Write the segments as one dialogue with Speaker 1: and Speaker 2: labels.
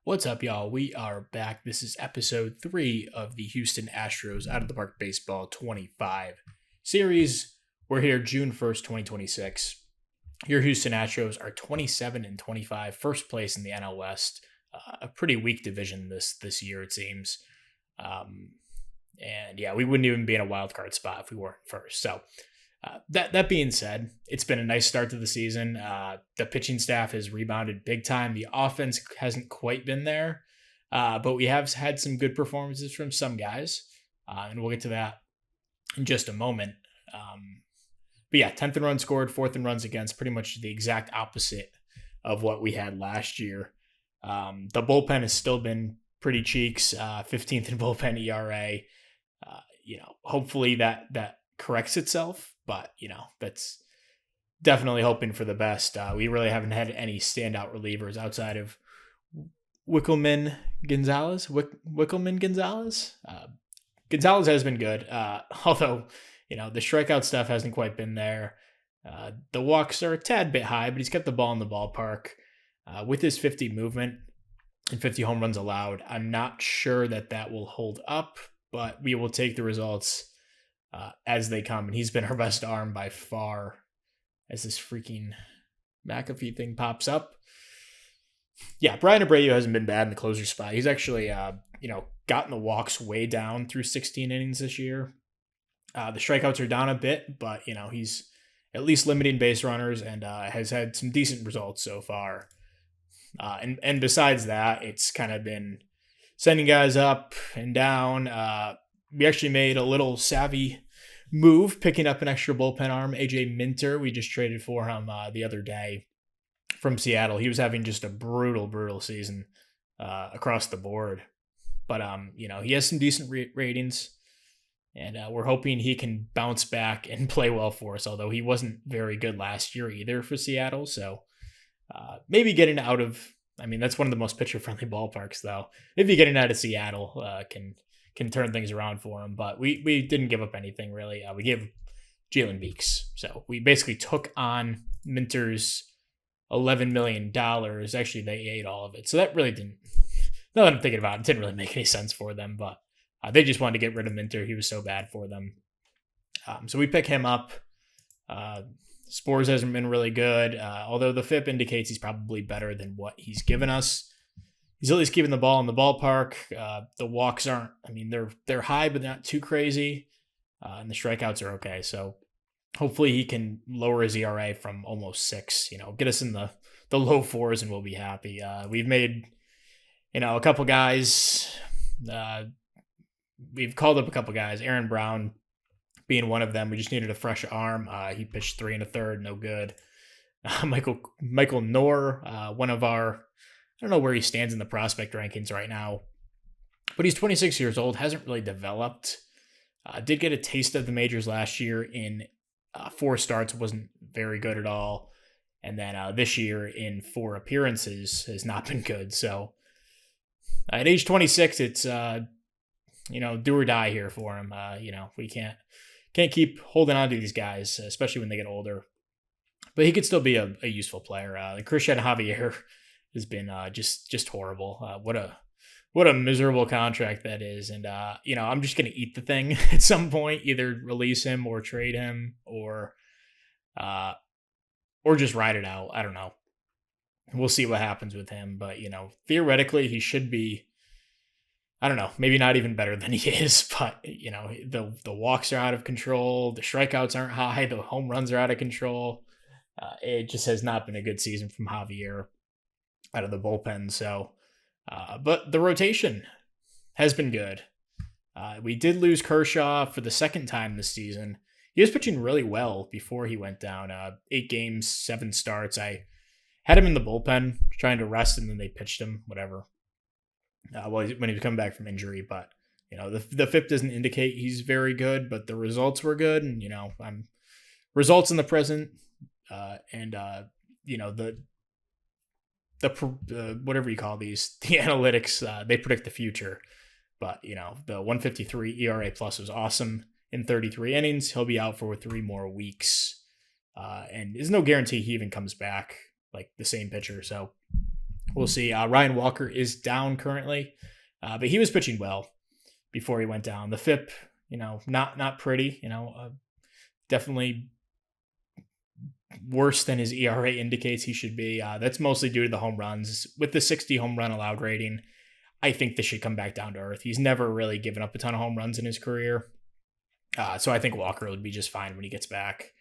Speaker 1: What's up, y'all? We are back. This is episode 3 of the Houston Astros Out of the Park Baseball 25 series. We're here June 1st, 2026. Your Houston Astros are 27 and 25, first place in the NL West. A pretty weak division this year, it seems. And yeah, we wouldn't even be in a wild card spot if we weren't first. So that being said, it's been a nice start to the season. The pitching staff has rebounded big time. The offense hasn't quite been there, but we have had some good performances from some guys, and we'll get to that in just a moment. But yeah, 10th in runs scored, 4th in runs against, pretty much the exact opposite of what we had last year. The bullpen has still been pretty cheeks, 15th in bullpen ERA. Hopefully that corrects itself. But, that's definitely hoping for the best. We really haven't had any standout relievers outside of Wikelman Gonzalez. Gonzalez has been good, although, the strikeout stuff hasn't quite been there. The walks are a tad bit high, but he's kept the ball in the ballpark. With his 50 movement and 50 home runs allowed, I'm not sure that will hold up, but we will take the results as they come, and he's been our best arm by far as this freaking McAfee thing pops up. Yeah, Brian Abreu hasn't been bad in the closer spot. He's actually, gotten the walks way down through 16 innings this year. The strikeouts are down a bit, but, he's at least limiting base runners and has had some decent results so far. And besides that, it's kind of been sending guys up and down. We actually made a little savvy move, picking up an extra bullpen arm, AJ Minter. We just traded for him the other day from Seattle. He was having just a brutal season across the board. But, he has some decent ratings, and we're hoping he can bounce back and play well for us, although he wasn't very good last year either for Seattle. So maybe getting out of, that's one of the most pitcher-friendly ballparks, though. Maybe getting out of Seattle can turn things around for him, but we didn't give up anything really. We gave Jalen Beeks, so we basically took on Minter's $11 million. Actually, they ate all of it, so that really didn't. Now that I'm thinking about it, didn't really make any sense for them. But they just wanted to get rid of Minter. He was so bad for them, so we pick him up. Spores hasn't been really good, although the FIP indicates he's probably better than what he's given us. He's at least keeping the ball in the ballpark. The walks aren't, they're high, but not too crazy. And the strikeouts are okay. So hopefully he can lower his ERA from almost 6, get us in the low 4s and we'll be happy. We've made, a couple guys, we've called up a couple guys, Aaron Brown being one of them. We just needed a fresh arm. He pitched 3 1/3, no good. Michael Knorr, one of our, I don't know where he stands in the prospect rankings right now, but he's 26 years old, hasn't really developed. Did get a taste of the majors last year in 4 starts, wasn't very good at all. And then this year in 4 appearances has not been good. So at age 26, it's, do or die here for him. We can't keep holding on to these guys, especially when they get older. But he could still be a useful player. Christian Javier has been just horrible. What a miserable contract that is. And, I'm just going to eat the thing at some point, either release him or trade him or just ride it out. I don't know. We'll see what happens with him. But, theoretically he should be, I don't know, maybe not even better than he is. But, the walks are out of control. The strikeouts aren't high. The home runs are out of control. It just has not been a good season from Javier out of the bullpen. So, but the rotation has been good. We did lose Kershaw for the second time this season. He was pitching really well before he went down. 8 games, 7 starts. I had him in the bullpen trying to rest, and then they pitched him, whatever. When he was coming back from injury, but the FIP doesn't indicate he's very good, but the results were good, and I'm results in the present, and the whatever you call these, the analytics, they predict the future. But, the 153 ERA plus was awesome in 33 innings. He'll be out for 3 more weeks. And there's no guarantee he even comes back like the same pitcher. So We'll see. Ryan Walker is down currently, but he was pitching well before he went down. The FIP, not pretty. Definitely worse than his ERA indicates he should be. That's mostly due to the home runs. With the 60 home run allowed rating, I think this should come back down to earth. He's never really given up a ton of home runs in his career. So I think Walker would be just fine when he gets back.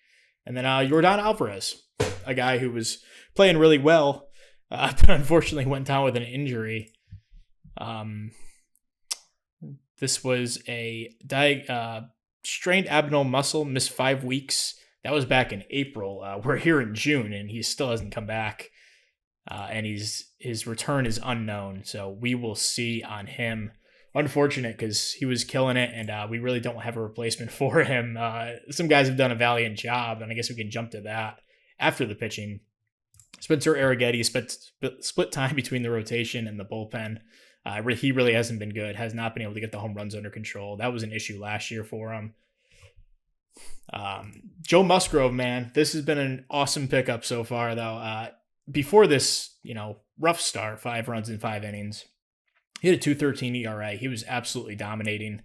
Speaker 1: And then Yordan Alvarez, a guy who was playing really well, but unfortunately went down with an injury. This was a strained abdominal muscle, missed 5 weeks. That was back in April. We're here in June, and he still hasn't come back. And his return is unknown, so we will see on him. Unfortunate, because he was killing it, and we really don't have a replacement for him. Some guys have done a valiant job, and I guess we can jump to that after the pitching. Spencer Arrighetti split time between the rotation and the bullpen. He really hasn't been good, has not been able to get the home runs under control. That was an issue last year for him. Joe Musgrove, man, this has been an awesome pickup so far, though. Before this, rough start, 5 runs in 5 innings, he had a 2.13 ERA. He was absolutely dominating.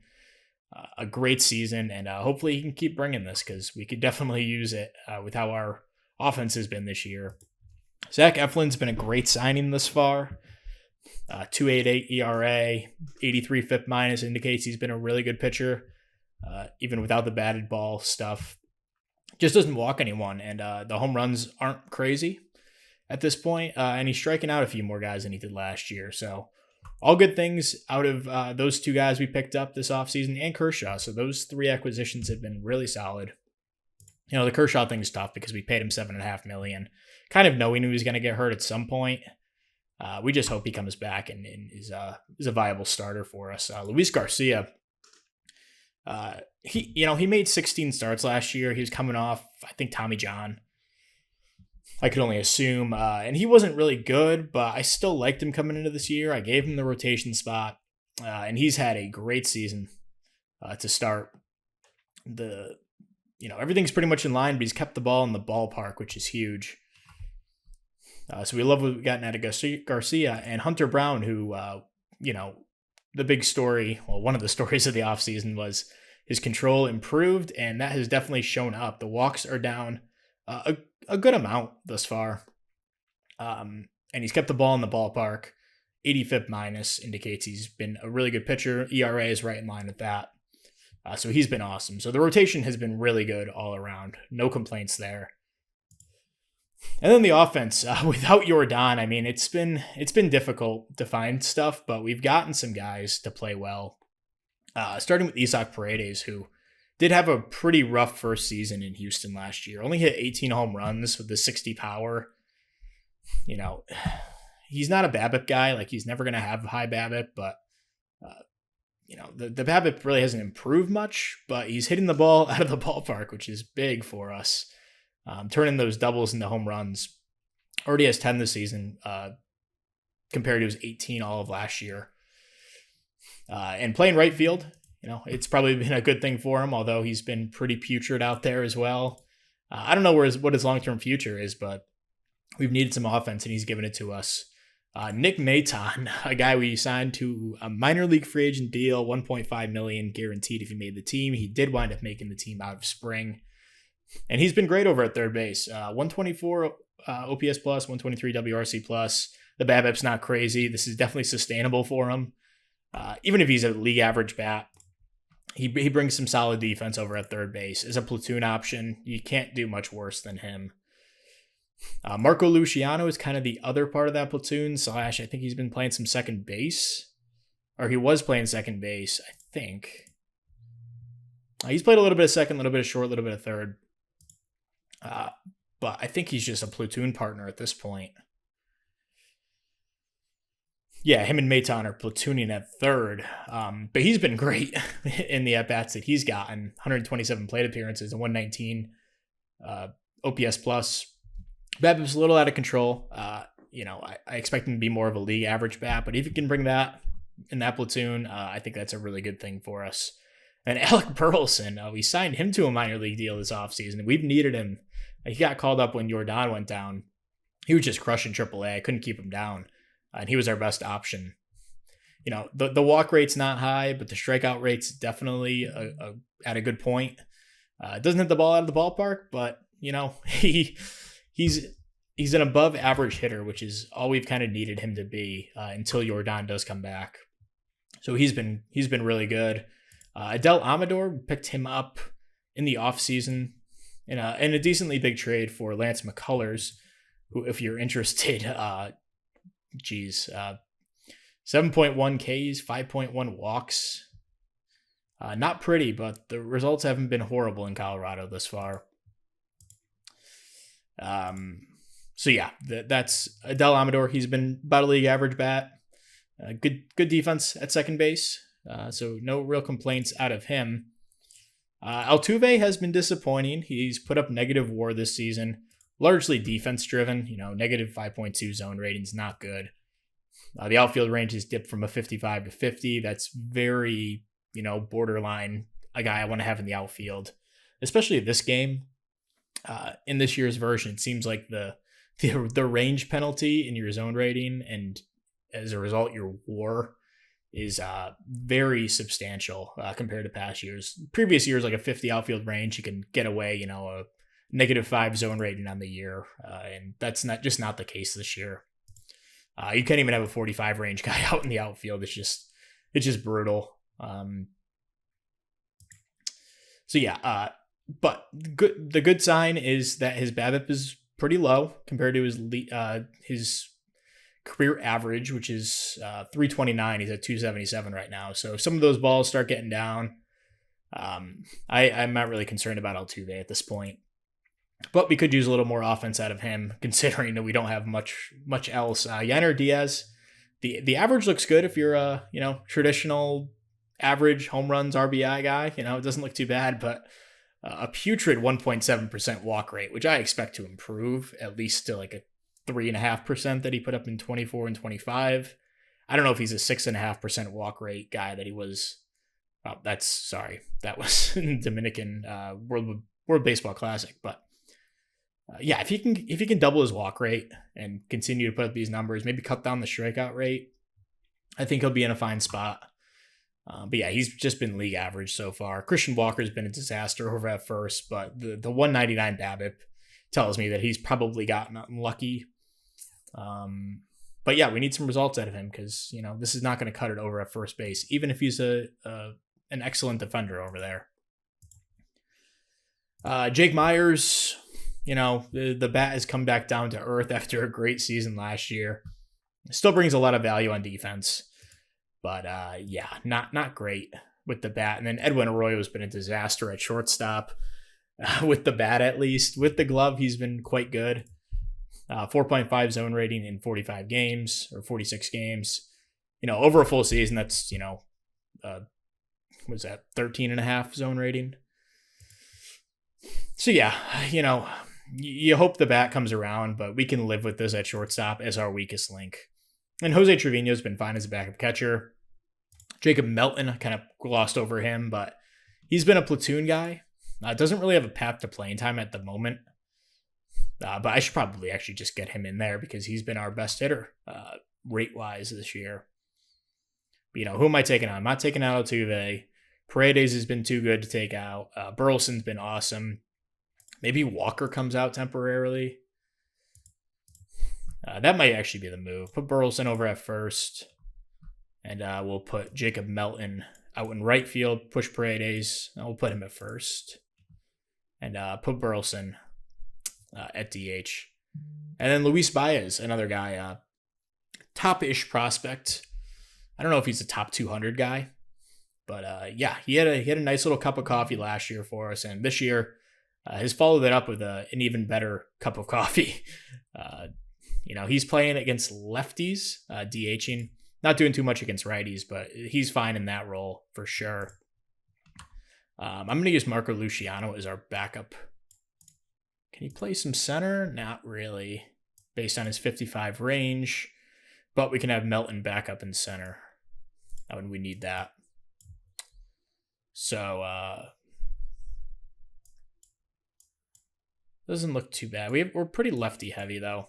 Speaker 1: A great season, and hopefully he can keep bringing this, because we could definitely use it with how our offense has been this year. Zach Eflin's been a great signing thus far. 2.88 ERA, 83 FIP minus indicates he's been a really good pitcher, even without the batted ball stuff. Just doesn't walk anyone, and the home runs aren't crazy at this point, and he's striking out a few more guys than he did last year. So all good things out of those 2 guys we picked up this offseason, and Kershaw. So those 3 acquisitions have been really solid. The Kershaw thing is tough because we paid him $7.5 million, kind of knowing he was going to get hurt at some point. We just hope he comes back and is a viable starter for us. Luis Garcia, he made 16 starts last year. He was coming off, I think, Tommy John. I could only assume, and he wasn't really good, but I still liked him coming into this year. I gave him the rotation spot, and he's had a great season to start. Everything's pretty much in line, but he's kept the ball in the ballpark, which is huge. So we love what we've gotten out of Garcia and Hunter Brown, who, the big story, one of the stories of the offseason was his control improved, and that has definitely shown up. The walks are down a good amount thus far. And he's kept the ball in the ballpark. 80 FIP minus indicates he's been a really good pitcher. ERA is right in line with that. So he's been awesome. So the rotation has been really good all around. No complaints there. And then the offense, without Yordan, I mean, it's been difficult to find stuff, but we've gotten some guys to play well. Starting with Isaac Paredes, who did have a pretty rough first season in Houston last year. Only hit 18 home runs with the 60 power. He's not a BABIP guy. Like, he's never going to have high BABIP, but the BABIP really hasn't improved much, but he's hitting the ball out of the ballpark, which is big for us. Turning those doubles into home runs. Already has 10 this season, compared to his 18 all of last year. And playing right field, it's probably been a good thing for him, although he's been pretty putrid out there as well. I don't know what his long-term future is, but we've needed some offense, and he's given it to us. Nick Maton, a guy we signed to a minor league free agent deal, $1.5 million guaranteed if he made the team. He did wind up making the team out of spring. And he's been great over at third base. 124 OPS plus, 123 WRC plus. The BABIP's not crazy. This is definitely sustainable for him. Even if he's a league average bat, he brings some solid defense over at third base. As a platoon option, you can't do much worse than him. Marco Luciano is kind of the other part of that platoon. / I think he's been playing some second base. Or he was playing second base, I think. He's played a little bit of second, a little bit of short, a little bit of third. But I think he's just a platoon partner at this point. Yeah, him and Maton are platooning at third. But he's been great in the at-bats that he's gotten. 127 plate appearances and 119 OPS plus. BABIP's a little out of control. I expect him to be more of a league average bat, but if he can bring that in that platoon, I think that's a really good thing for us. And Alec Burleson, we signed him to a minor league deal this offseason. We've needed him. He got called up when Yordan went down. He was just crushing AAA. I couldn't keep him down. and he was our best option. The walk rate's not high, but the strikeout rate's definitely at a good point. Doesn't hit the ball out of the ballpark, but he's an above average hitter, which is all we've kind of needed him to be until Yordan does come back. So he's been really good. Adel Amador picked him up in the offseason in a decently big trade for Lance McCullers, who, if you're interested, 7.1 Ks, 5.1 walks. Not pretty, but the results haven't been horrible in Colorado thus far. That's Adel Amador. He's been about a league average bat. Good defense at second base. So no real complaints out of him. Altuve has been disappointing. He's put up negative WAR this season, largely defense driven. Negative 5.2 zone rating's not good. The outfield range has dipped from a 55 to 50. That's very, borderline a guy I want to have in the outfield, especially this game. In this year's version, it seems like the range penalty in your zone rating, and as a result, your WAR is very substantial compared to past years. Previous years, like a 50 outfield range, you can get away, a -5 zone rating on the year, and that's not the case this year. You can't even have a 45 range guy out in the outfield. It's just brutal. But the good sign is that his BABIP is pretty low compared to his career average, which is 329. He's at 277 right now. So if some of those balls start getting down, I'm not really concerned about Altuve at this point. But we could use a little more offense out of him, considering that we don't have much else. Yainer Diaz, the average looks good if you're a traditional average home runs RBI guy. It doesn't look too bad, but a putrid 1.7% walk rate, which I expect to improve at least to like a 3.5% that he put up in 24 and 25. I don't know if he's a 6.5% walk rate guy that he was. That was in Dominican World Baseball Classic, but. If he can double his walk rate and continue to put up these numbers, maybe cut down the strikeout rate, I think he'll be in a fine spot. He's just been league average so far. Christian Walker's been a disaster over at first, but the 199 BABIP tells me that he's probably gotten unlucky. We need some results out of him because this is not going to cut it over at first base, even if he's an excellent defender over there. Jake Myers. The bat has come back down to earth after a great season last year. Still brings a lot of value on defense, but not great with the bat. And then Edwin Arroyo's been a disaster at shortstop with the bat, at least. With the glove, he's been quite good. 4.5 zone rating in 45 games or 46 games. Over a full season, that's 13.5 zone rating. So you hope the bat comes around, but we can live with this at shortstop as our weakest link. And Jose Trevino's been fine as a backup catcher. Jacob Melton, kind of glossed over him, but he's been a platoon guy. Doesn't really have a path to playing time at the moment. But I should probably actually just get him in there because he's been our best hitter rate-wise this year. But, who am I taking on? I'm not taking out Altuve. Paredes has been too good to take out. Burleson's been awesome. Maybe Walker comes out temporarily. That might actually be the move. Put Burleson over at first. And we'll put Jacob Melton out in right field. Push Paredes. We'll put him at first. And put Burleson at DH. And then Luis Baez, another guy. Top-ish prospect. I don't know if he's a top 200 guy. But he had a nice little cup of coffee last year for us. And this year, has followed it up with an even better cup of coffee. He's playing against lefties, DHing. Not doing too much against righties, but he's fine in that role for sure. I'm going to use Marco Luciano as our backup. Can he play some center? Not really, based on his 55 range. But we can have Melton back up in center when we need that. So, doesn't look too bad. We're pretty lefty heavy though.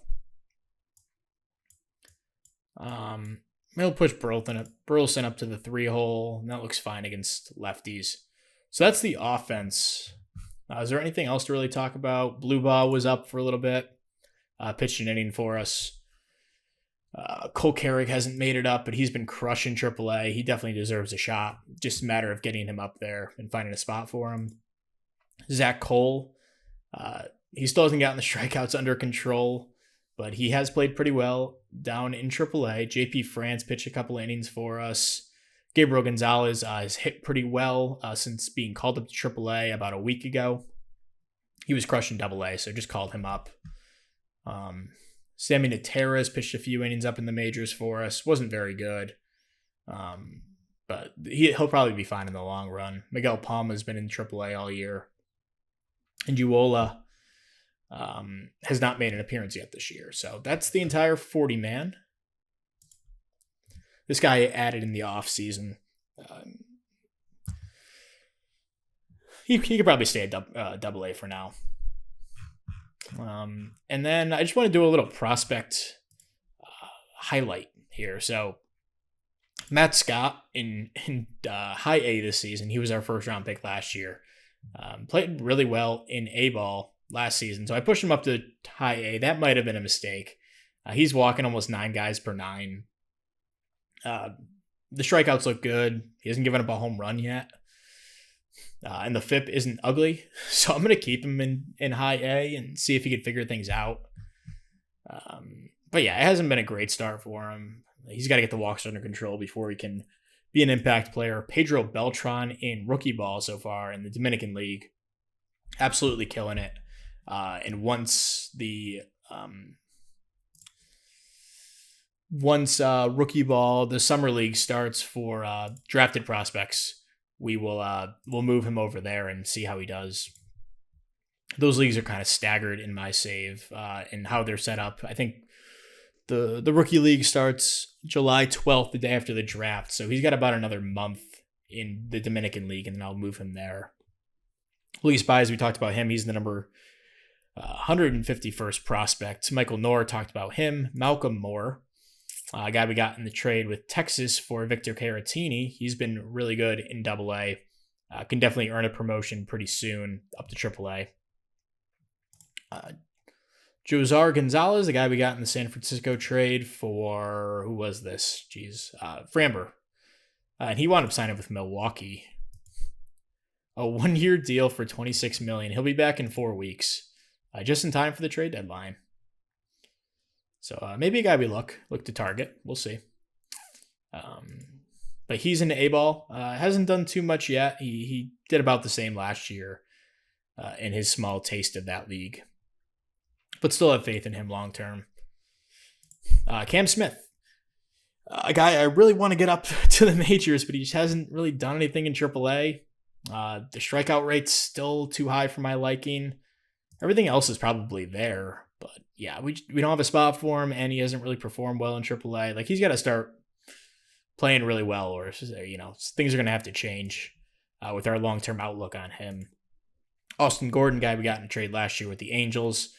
Speaker 1: He'll push Burleson up to the 3 hole, and that looks fine against lefties. So that's the offense. Is there anything else to really talk about? Blue Ball was up for a little bit, pitched an inning for us. Cole Carrick hasn't made it up, but he's been crushing AAA. He definitely deserves a shot. Just a matter of getting him up there and finding a spot for him. Zach Cole, he still hasn't gotten the strikeouts under control, but he has played pretty well down in AAA. JP France pitched a couple innings for us. Gabriel Gonzalez has hit pretty well since being called up to AAA about a week ago. He was crushing AA, so just called him up. Sammy Natera's pitched a few innings up in the majors for us. Wasn't very good, but he'll probably be fine in the long run. Miguel Palma's been in AAA all year. And Uola has not made an appearance yet this year. So that's the entire 40-man. This guy added in the offseason. He could probably stay at AA for now. And then I just want to do a little prospect highlight here. So Matt Scott in high A this season. He was our first round pick last year. Played really well in A-ball last season. So I pushed him up to high A. That might have been a mistake. He's walking almost 9 guys per 9. The strikeouts look good. He hasn't given up a home run yet. And the FIP isn't ugly. So I'm going to keep him in high A and see if he can figure things out. But yeah, it hasn't been a great start for him. He's got to get the walks under control before he can be an impact player. Pedro Beltran in rookie ball so far in the Dominican League. Absolutely killing it. And once rookie ball, the summer league starts for drafted prospects, we'll move him over there and see how he does. Those leagues are kind of staggered in my save and how they're set up. I think the rookie league starts July 12th, the day after the draft. So he's got about another month in the Dominican League, and then I'll move him there. Luis Baez, we talked about him. He's the number 151st prospect. Michael Knorr talked about him. Malcolm Moore, a guy we got in the trade with Texas for Victor Caratini. He's been really good in AA. Can definitely earn a promotion pretty soon up to AAA. Josar Gonzalez, the guy we got in the San Francisco trade for, who was this? Framber. And he wound up signing with Milwaukee. A 1-year deal for $26 million. He'll be back in 4 weeks, just in time for the trade deadline. So maybe a guy we look to target. We'll see. But he's into A-ball. Hasn't done too much yet. He did about the same last year in his small taste of that league. But still have faith in him long term. Cam Smith, a guy I really want to get up to the majors, but he just hasn't really done anything in AAA. The strikeout rate's still too high for my liking. Everything else is probably there, but yeah, we don't have a spot for him, and he hasn't really performed well in AAA. Like, he's got to start playing really well, or things are going to have to change with our long-term outlook on him. Austin Gordon, guy we got in a trade last year with the Angels.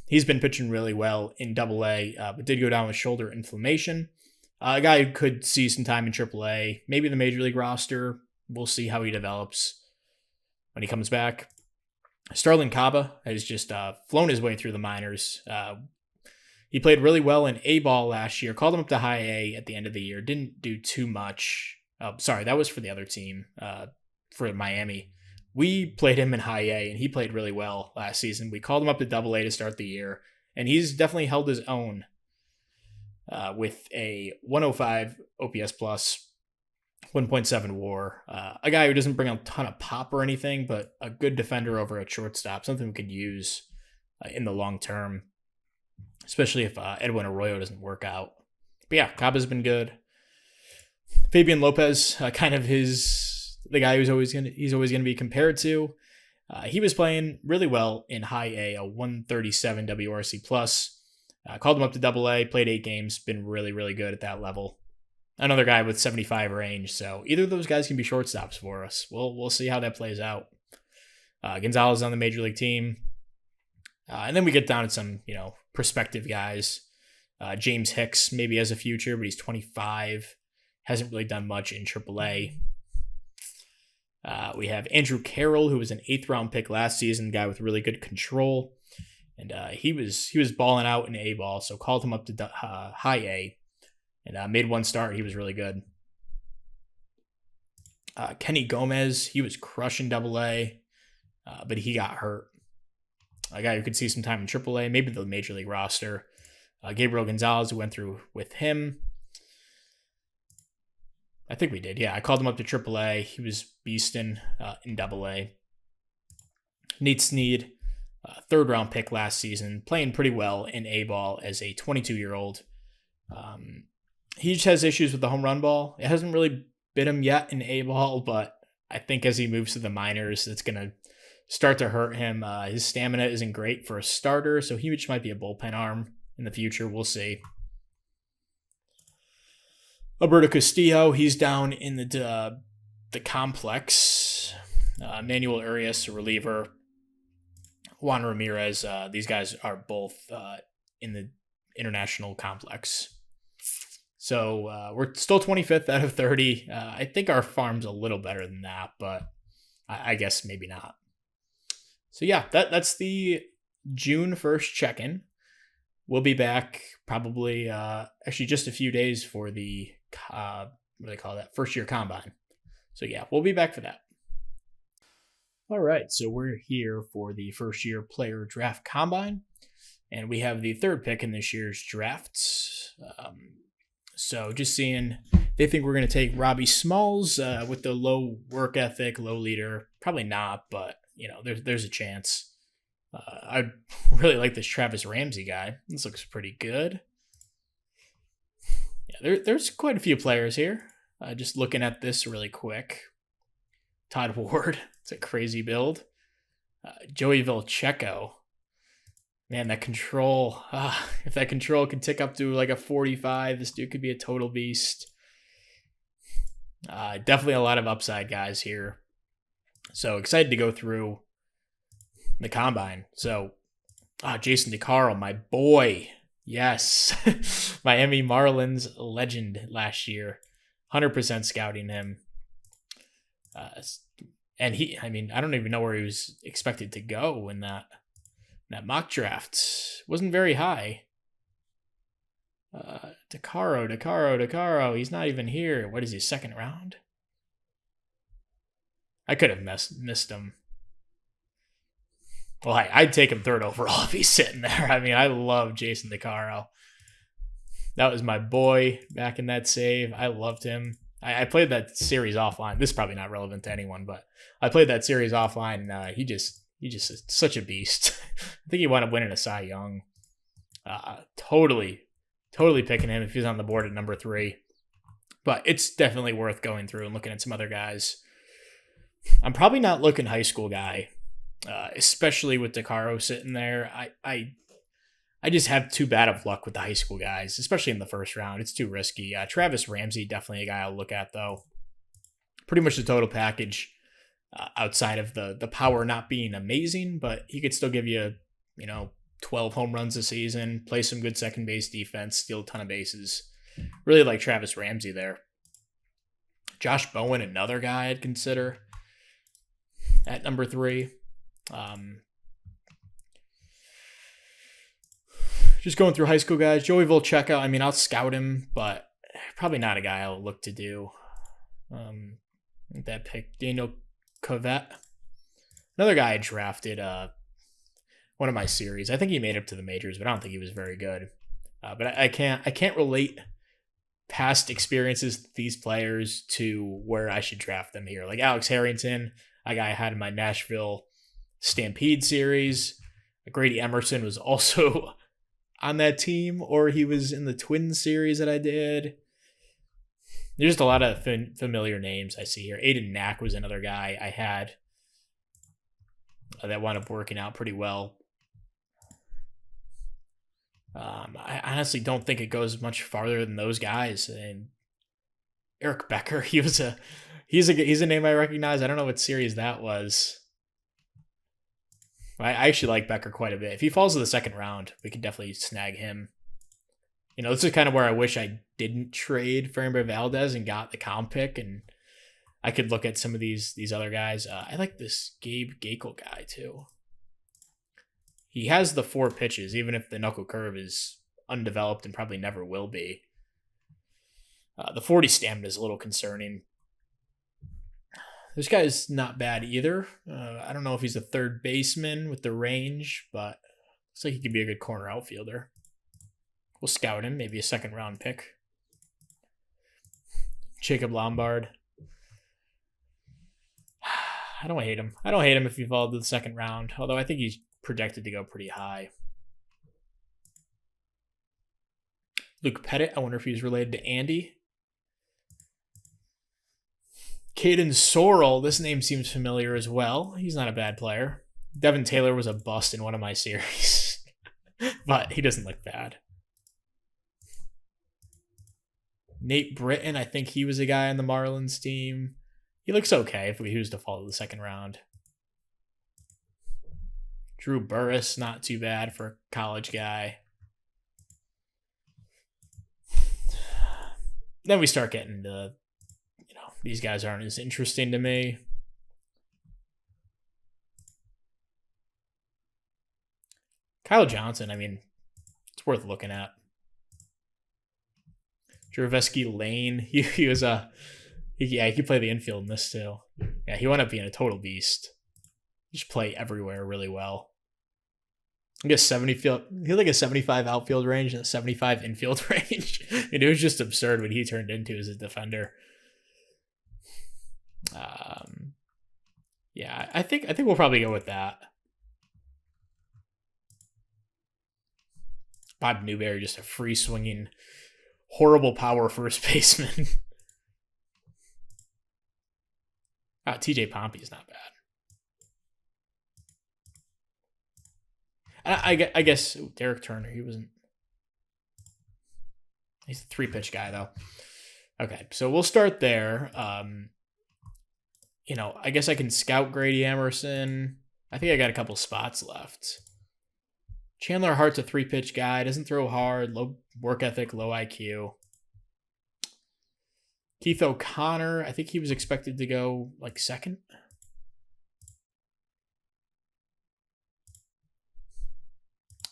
Speaker 1: He's been pitching really well in AA, but did go down with shoulder inflammation. A guy who could see some time in AAA, maybe the Major League roster. We'll see how he develops when he comes back. Starlin Caba has just flown his way through the minors. He played really well in A-ball last year. Called him up to high A at the end of the year. Didn't do too much. Sorry, that was for the other team, for Miami. We played him in high A, and he played really well last season. We called him up to AA to start the year, and he's definitely held his own with a 105 OPS plus, 1.7 WAR. A guy who doesn't bring a ton of pop or anything, but a good defender over at shortstop, something we could use in the long term, especially if Edwin Arroyo doesn't work out. But yeah, Caba's been good. Fabian Lopez, the guy he's always gonna be compared to. He was playing really well in high A, a 137 WRC plus. Called him up to AA, played 8 games, been really, really good at that level. Another guy with 75 range, so either of those guys can be shortstops for us. We'll see how that plays out. Gonzalez on the Major League team. And then we get down to some, prospective guys. James Hicks maybe has a future, but he's 25. Hasn't really done much in AAA. We have Andrew Carroll, who was an 8th-round pick last season, guy with really good control. And he was balling out in A-ball, so called him up to high A. And made one start. He was really good. Kenny Gomez, he was crushing AA, but he got hurt. A guy who could see some time in AAA, maybe the Major League roster. Gabriel Gonzalez, who went through with him. I think we did. Yeah, I called him up to AAA. He was beasting in AA. Nate Snead, 3rd-round pick last season, playing pretty well in A-ball as a 22-year-old. He just has issues with the home run ball. It hasn't really bit him yet in A-ball, but I think as he moves to the minors, it's going to start to hurt him. His stamina isn't great for a starter, so he just might be a bullpen arm in the future. We'll see. Alberto Castillo, he's down in the complex. Manuel Urias, a reliever. Juan Ramirez, these guys are both in the international complex. So we're still 25th out of 30. I think our farm's a little better than that, but I guess maybe not. So yeah, that's the June 1st check-in. We'll be back probably actually just a few days for the what do they call that? First year combine. So yeah, we'll be back for that. All right, so we're here for the first year player draft combine, and we have the 3rd pick in this year's draft. So just seeing, they think we're going to take Robbie Smalls with the low work ethic, low leader. Probably not, but you know, there's a chance. I really like this Travis Ramsey guy. This looks pretty good. Yeah, there's quite a few players here. Just looking at this really quick. Todd Ward, it's a crazy build. Joey Vilcheco. Man, that control. If that control can tick up to like a 45, this dude could be a total beast. Definitely a lot of upside guys here. So excited to go through the combine. So, Jason DeCaro, my boy. Yes. Miami Marlins legend last year. 100% scouting him. And I don't even know where he was expected to go in that mock draft. Wasn't very high. DeCaro. He's not even here. What is he, 2nd round? I could have missed him. Well, I'd take him 3rd overall if he's sitting there. I mean, I love Jason DeCaro. That was my boy back in that save. I loved him. I played that series offline. This is probably not relevant to anyone, but I played that series offline. And he just is such a beast. I think he wound up winning a Cy Young. Totally picking him if he's on the board at number 3. But it's definitely worth going through and looking at some other guys. I'm probably not looking high school guy, especially with DeCaro sitting there. I just have too bad of luck with the high school guys, especially in the 1st round. It's too risky. Travis Ramsey, definitely a guy I'll look at, though. Pretty much the total package outside of the power not being amazing, but he could still give you, 12 home runs a season, play some good second base defense, steal a ton of bases. Really like Travis Ramsey there. Josh Bowen, another guy I'd consider at number 3. Just going through high school guys. Joey Volcheka, I'll scout him, but probably not a guy I'll look to do. That pick, Daniel Covette. Another guy I drafted one of my series. I think he made it to the majors, but I don't think he was very good. But I can't relate past experiences with these players to where I should draft them here. Like Alex Harrington, a guy I had in my Nashville Stampede series. Grady Emerson was also on that team, or he was in the Twins series that I did. There's just a lot of familiar names I see here. Aiden Knack was another guy I had that wound up working out pretty well. I honestly don't think it goes much farther than those guys. And Eric Becker, he's a name I recognize. I don't know what series that was. I actually like Becker quite a bit. If he falls to the 2nd round, we could definitely snag him. This is kind of where I wish I didn't trade Framber Valdez and got the comp pick, and I could look at some of these other guys. I like this Gabe Gakel guy too. He has the 4 pitches, even if the knuckle curve is undeveloped and probably never will be. The 40 stamina is a little concerning. This guy's not bad either. I don't know if he's a third baseman with the range, but looks like he could be a good corner outfielder. We'll scout him, maybe a second round pick. Jacob Lombard. I don't hate him. I don't hate him if he fall to the second round, although I think he's projected to go pretty high. Luke Pettit, I wonder if he's related to Andy. Caden Sorrell, this name seems familiar as well. He's not a bad player. Devin Taylor was a bust in one of my series, but he doesn't look bad. Nate Britton, I think he was a guy on the Marlins team. He looks okay if he was to fall to the second round. Drew Burris, not too bad for a college guy. Then we start getting to, these guys aren't as interesting to me. Kyle Johnson, it's worth looking at. Jerveski Lane, he was he could play the infield in this too. Yeah, he wound up being a total beast. He just play everywhere really well. I guess he had like a 75 outfield range and a 75 infield range. And it was just absurd what he turned into as a defender. Yeah, I think we'll probably go with that. Bob Newberry, just a free swinging, horrible power first baseman. TJ Pompey is not bad. I guess Derek Turner, he's a 3-pitch guy though. Okay, so we'll start there. I guess I can scout Grady Emerson. I think I got a couple spots left. Chandler Hart's a 3-pitch guy, doesn't throw hard, low work ethic, low IQ. Keith O'Connor, I think he was expected to go like second.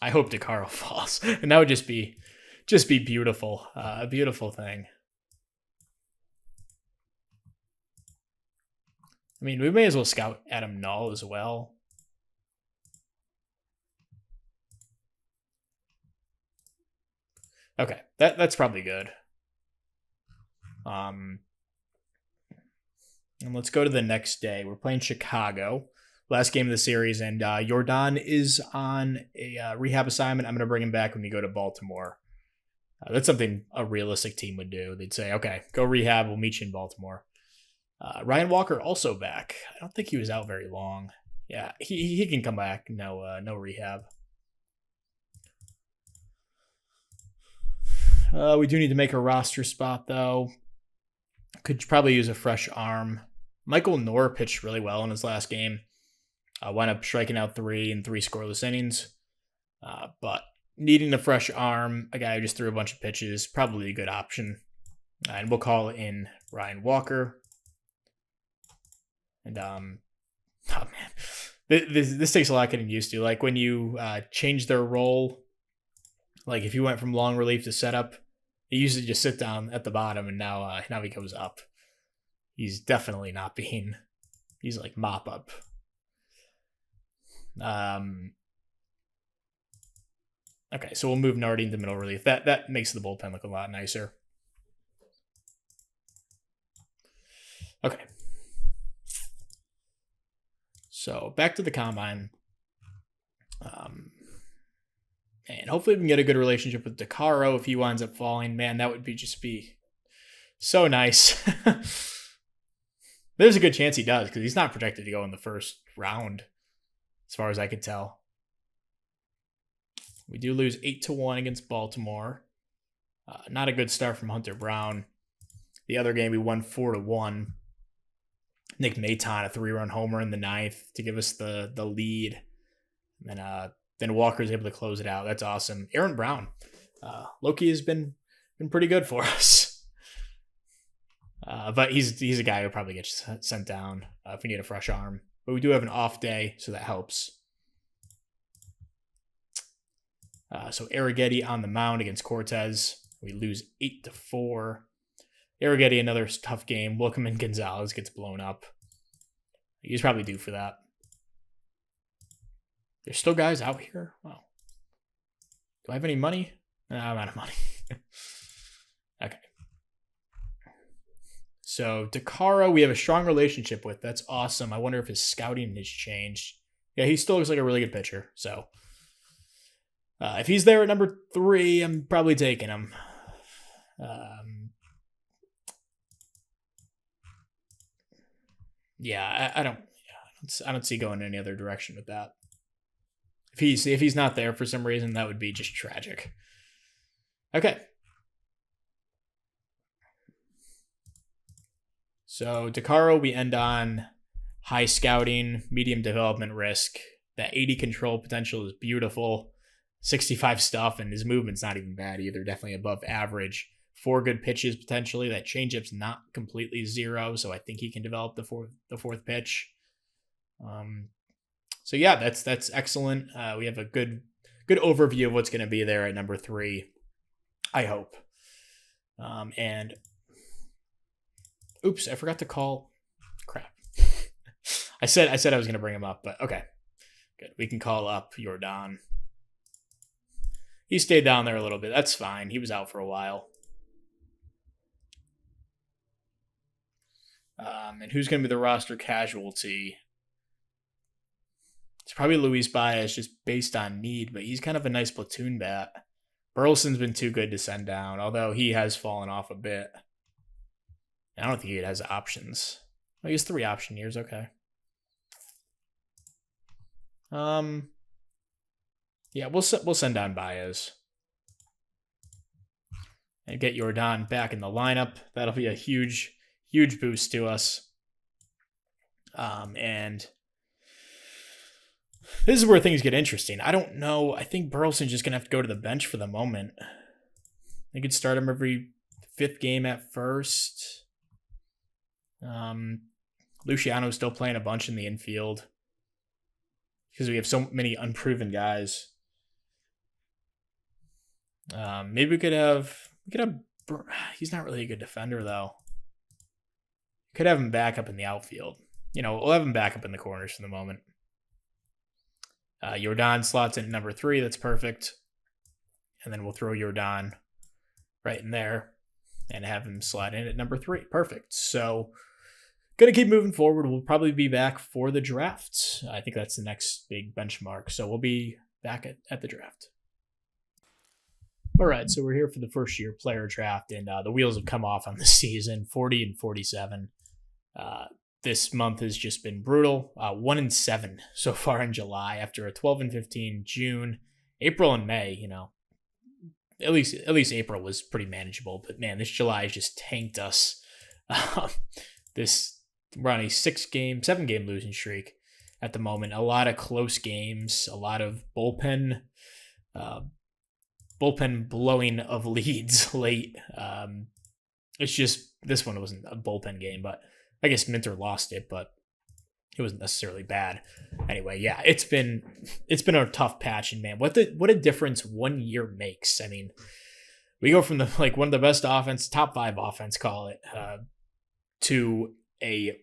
Speaker 1: I hope DeCaro falls, and that would just be beautiful, a beautiful thing. We may as well scout Adam Null as well. Okay, that's probably good. And let's go to the next day. We're playing Chicago. Last game of the series, and Jordan is on a rehab assignment. I'm going to bring him back when we go to Baltimore. That's something a realistic team would do. They'd say, okay, go rehab. We'll meet you in Baltimore. Ryan Walker also back. I don't think he was out very long. Yeah, he can come back. No rehab. We do need to make a roster spot, though. Could probably use a fresh arm. Michael Knorr pitched really well in his last game. Wound up striking out 3 in 3 scoreless innings. But needing a fresh arm, a guy who just threw a bunch of pitches, probably a good option. And we'll call in Ryan Walker. And, oh man, this takes a lot getting used to. Like when you change their role, like if you went from long relief to setup, he used to just sit down at the bottom, and now he goes up. He's definitely not being. He's like mop up. Okay, so we'll move Nardi into middle relief. That makes the bullpen look a lot nicer. Okay. So back to the combine. And hopefully we can get a good relationship with DeCaro if he winds up falling. Man, that would just be so nice. There's a good chance he does because he's not projected to go in the first round, as far as I could tell. We do lose 8-1 against Baltimore. Not a good start from Hunter Brown. The other game we won 4-1. Nick Maton, a 3-run homer in the 9th to give us the lead. And then Walker's able to close it out. That's awesome. Aaron Brown, Loki has been pretty good for us. But he's a guy who probably gets sent down if we need a fresh arm. But we do have an off day, so that helps. So Arrighetti on the mound against Cortez. We lose 8-4. Arrighetti, another tough game. Wilkerman Gonzalez gets blown up. He's probably due for that. There's still guys out here? Wow. Do I have any money? No, I'm out of money. Okay. So Dakara, we have a strong relationship with. That's awesome. I wonder if his scouting has changed. Yeah, he still looks like a really good pitcher. So if he's there at number 3, I'm probably taking him. Yeah, I don't see going any other direction with that. If he's not there for some reason, that would be just tragic. Okay. So Dakaro, we end on high scouting, medium development risk. That 80 control potential is beautiful. 65 stuff, and his movement's not even bad either. Definitely above average. 4 good pitches potentially. That changeup's not completely zero, so I think he can develop the fourth pitch. So yeah, that's excellent. We have a good overview of what's going to be there at number 3. I hope. And oops, I forgot to call. Crap. I said I was going to bring him up, but okay, good. We can call up Jordan. He stayed down there a little bit. That's fine. He was out for a while. And who's going to be the roster casualty? It's probably Luis Baez, just based on need, but he's kind of a nice platoon bat. Burleson's been too good to send down, although he has fallen off a bit. I don't think he has options. Oh, he has 3 option years. Okay. Yeah, we'll send down Baez and get Jordan back in the lineup. That'll be a huge boost to us. And this is where things get interesting. I don't know. I think Burleson's just gonna have to go to the bench for the moment. They could start him every 5th game at first. Luciano's still playing a bunch in the infield because we have so many unproven guys. Maybe we could have. He's not really a good defender though. Could have him back up in the outfield. We'll have him back up in the corners for the moment. Jordan slots in at number 3. That's perfect. And then we'll throw Jordan right in there and have him slide in at number 3. Perfect. So going to keep moving forward. We'll probably be back for the draft. I think that's the next big benchmark. So we'll be back at the draft. All right, so we're here for the first year player draft, and the wheels have come off on the season, 40 and 47. This month has just been brutal. 1-7 so far in July after a 12-15 June, April and May. At least April was pretty manageable, but man, this July has just tanked us. We're on a 7-game losing streak at the moment. A lot of close games, a lot of bullpen blowing of leads late. It's just, this one wasn't a bullpen game, but I guess Minter lost it, but it wasn't necessarily bad. Anyway, yeah, it's been a tough patch, and man, what a difference 1 year makes. I mean, we go from one of the best offense, top 5 offense, call it, to a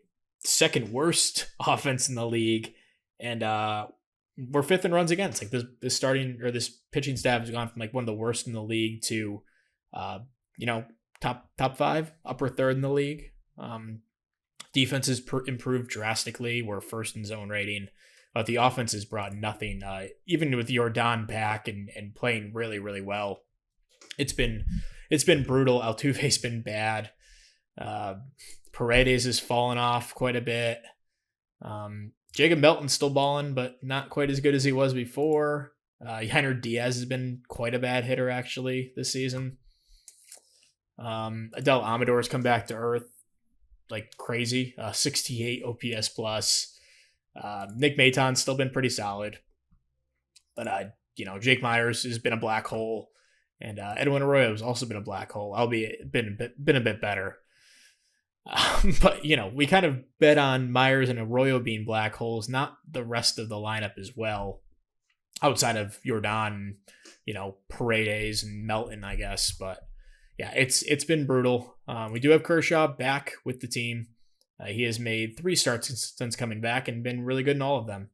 Speaker 1: second worst offense in the league, and we're 5th in runs against. This pitching staff has gone from one of the worst in the league to, top 5, upper 3rd in the league. Defense has improved drastically. We're 1st in zone rating, but the offense has brought nothing. Even with Jordan back and playing really, really well, it's been brutal. Altuve's been bad. Paredes has fallen off quite a bit. Jacob Melton's still balling, but not quite as good as he was before. Yainer Diaz has been quite a bad hitter actually this season. Adel Amador's come back to earth like crazy. 68 OPS plus. Nick Maton's still been pretty solid, but Jake Myers has been a black hole, And Edwin Arroyo has also been a black hole, albeit been a bit better. But, we kind of bet on Myers and Arroyo being black holes, not the rest of the lineup as well, outside of Jordan, Paredes and Melton, I guess. But yeah, it's been brutal. We do have Kershaw back with the team. He has made 3 starts since coming back and been really good in all of them.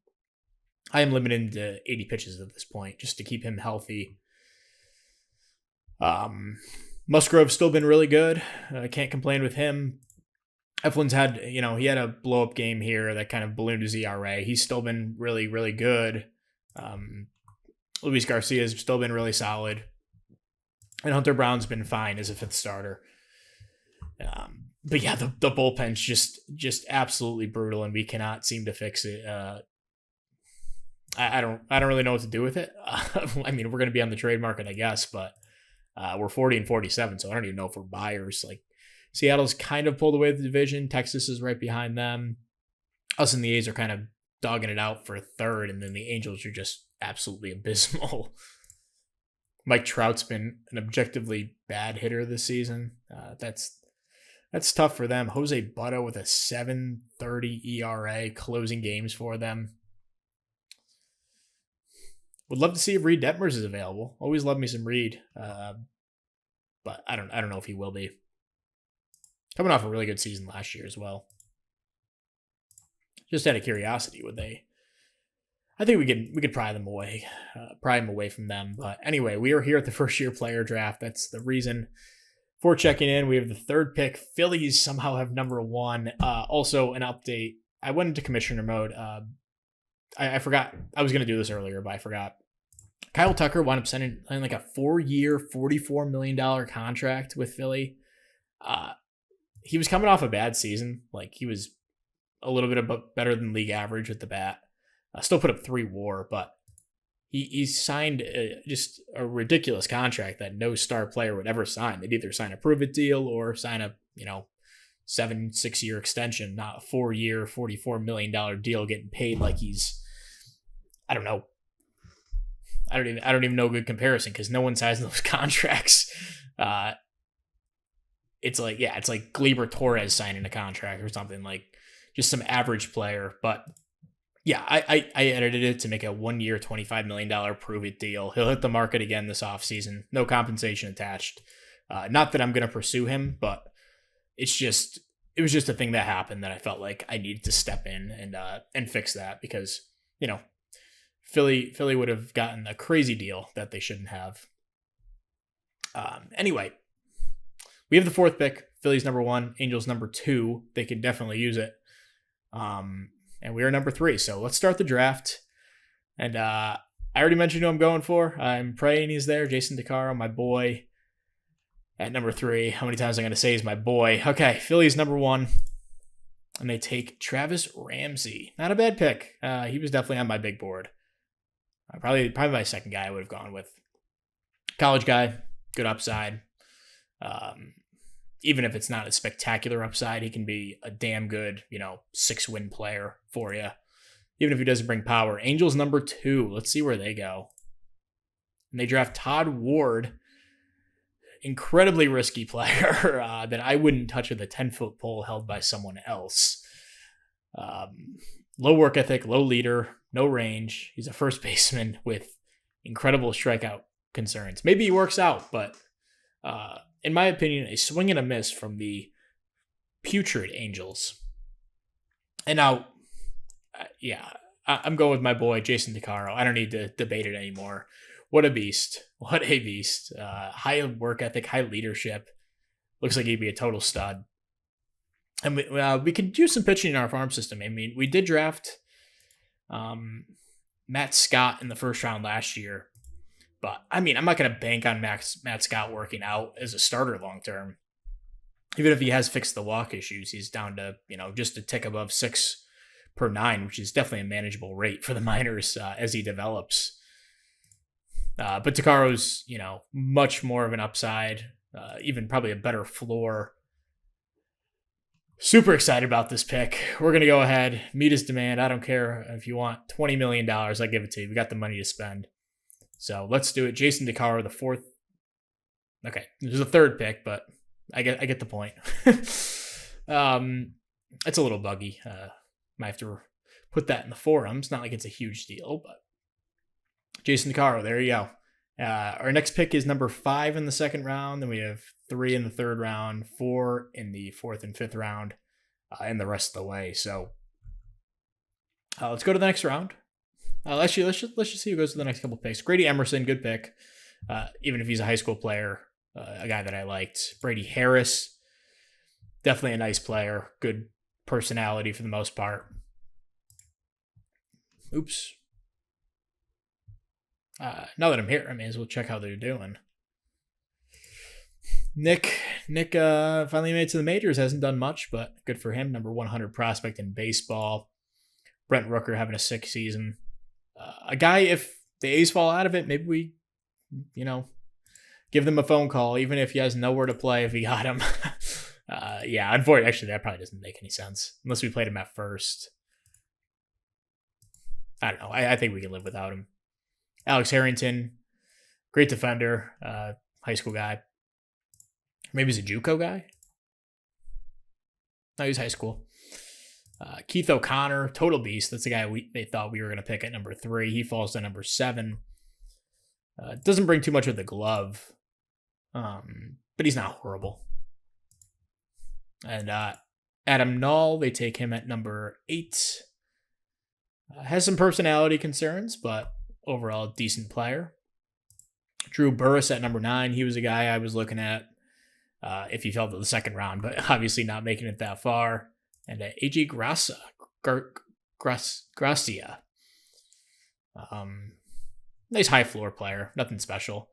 Speaker 1: I am limited to 80 pitches at this point just to keep him healthy. Musgrove's still been really good. I can't complain with him. Eflin's had, he had a blow-up game here that kind of ballooned his ERA. He's still been really, really good. Luis Garcia's still been really solid. And Hunter Brown's been fine as a 5th starter. But yeah, the bullpen's just absolutely brutal, and we cannot seem to fix it. I don't really know what to do with it. I mean, we're going to be on the trade market, I guess, but we're 40-47, so I don't even know if we're buyers. Like, Seattle's kind of pulled away the division. Texas is right behind them. Us and the A's are kind of dogging it out for 3rd, and then the Angels are just absolutely abysmal. Mike Trout's been an objectively bad hitter this season. That's tough for them. Jose Butto with a 7.30 ERA closing games for them. Would love to see if Reed Detmers is available. Always love me some Reed, but I don't know if he will be. Coming off a really good season last year as well. Just out of curiosity, would they? I think we could pry him away from them. But anyway, we are here at the first year player draft. That's the reason for checking in. We have the 3rd pick. Phillies somehow have number 1. Also, an update. I went into commissioner mode. I forgot. I was going to do this earlier, but I forgot. Kyle Tucker wound up signing like a 4-year, $44 million contract with Philly. He was coming off a bad season. Like, he was a little bit better than league average with the bat. Still put up 3 WAR, but he signed just a ridiculous contract that no star player would ever sign. They'd either sign a prove-it deal or sign a 6-year extension, not a 4-year, $44 million deal getting paid like he's, I don't know. I don't even know a good comparison because no one signs those contracts. It's like Gleyber Torres signing a contract or something, like just some average player. But yeah, I edited it to make a 1-year, $25 million prove-it deal. He'll hit the market again this offseason. No compensation attached. Not that I'm going to pursue him, but it was just a thing that happened that I felt like I needed to step in and fix that because, Philly would have gotten a crazy deal that they shouldn't have. Anyway, we have the 4th pick. Philly's number 1, Angels number 2. They can definitely use it. And we are number 3. So let's start the draft. And I already mentioned who I'm going for. I'm praying he's there. Jason DeCaro, my boy. At number 3, how many times am I going to say he's my boy? Okay, Philly's number 1. And they take Travis Ramsey. Not a bad pick. He was definitely on my big board. Probably my 2nd guy I would have gone with. College guy, good upside. Even if it's not a spectacular upside, he can be a damn good, 6-win player for you. Even if he doesn't bring power. Angels number 2. Let's see where they go. And they draft Todd Ward. Incredibly risky player that I wouldn't touch with a 10-foot pole held by someone else. Low work ethic, low leader, no range. He's a first baseman with incredible strikeout concerns. Maybe he works out, but in my opinion, a swing and a miss from the putrid Angels. And now, I'm going with my boy, Jason DeCaro. I don't need to debate it anymore. What a beast. What a beast. High work ethic, high leadership. Looks like he'd be a total stud. And we could use some pitching in our farm system. I mean, we did draft Matt Scott in the first round last year. But, I mean, I'm not going to bank on Matt Scott working out as a starter long term. Even if he has fixed the walk issues, he's down to, just a tick above 6 per 9, which is definitely a manageable rate for the minors as he develops. But DeCaro's, much more of an upside, even probably a better floor. Super excited about this pick. We're going to go ahead, meet his demand. I don't care if you want $20 million, I'll give it to you. We got the money to spend. So let's do it. Jason DeCaro, the 4th Okay, there's a third pick, but I get the point. It's a little buggy. Might have to put that in the forums. Not like it's a huge deal, but Jason DeCaro, there you go. Our next pick is number 5 in the second round. Then we have 3 in the third round, 4 in the fourth and fifth round, and the rest of the way. So let's go to the next round. Actually, let's just see who goes to the next couple picks. Grady Emerson, good pick. Even if he's a high school player, a guy that I liked. Brady Harris, definitely a nice player. Good personality for the most part. Oops. Now that I'm here, I may as well check how they're doing. Nick finally made it to the majors. Hasn't done much, but good for him. Number 100 prospect in baseball. Brent Rooker having a sick season. A guy, if the A's fall out of it, maybe we, give them a phone call, even if he has nowhere to play if he got him. Yeah, unfortunately, actually, that probably doesn't make any sense unless we played him at first. I don't know. I think we can live without him. Alex Harrington, great defender, high school guy. Maybe he's a JUCO guy. No, he's high school. Keith O'Connor, total beast. That's the guy they thought we were going to pick at number 3. He falls to number 7. Doesn't bring too much with the glove, but he's not horrible. And Adam Null, they take him at number 8. Has some personality concerns, but overall decent player. Drew Burris at number 9. He was a guy I was looking at if he fell to the second round, but obviously not making it that far. And AJ Gracia. Nice high floor player. Nothing special.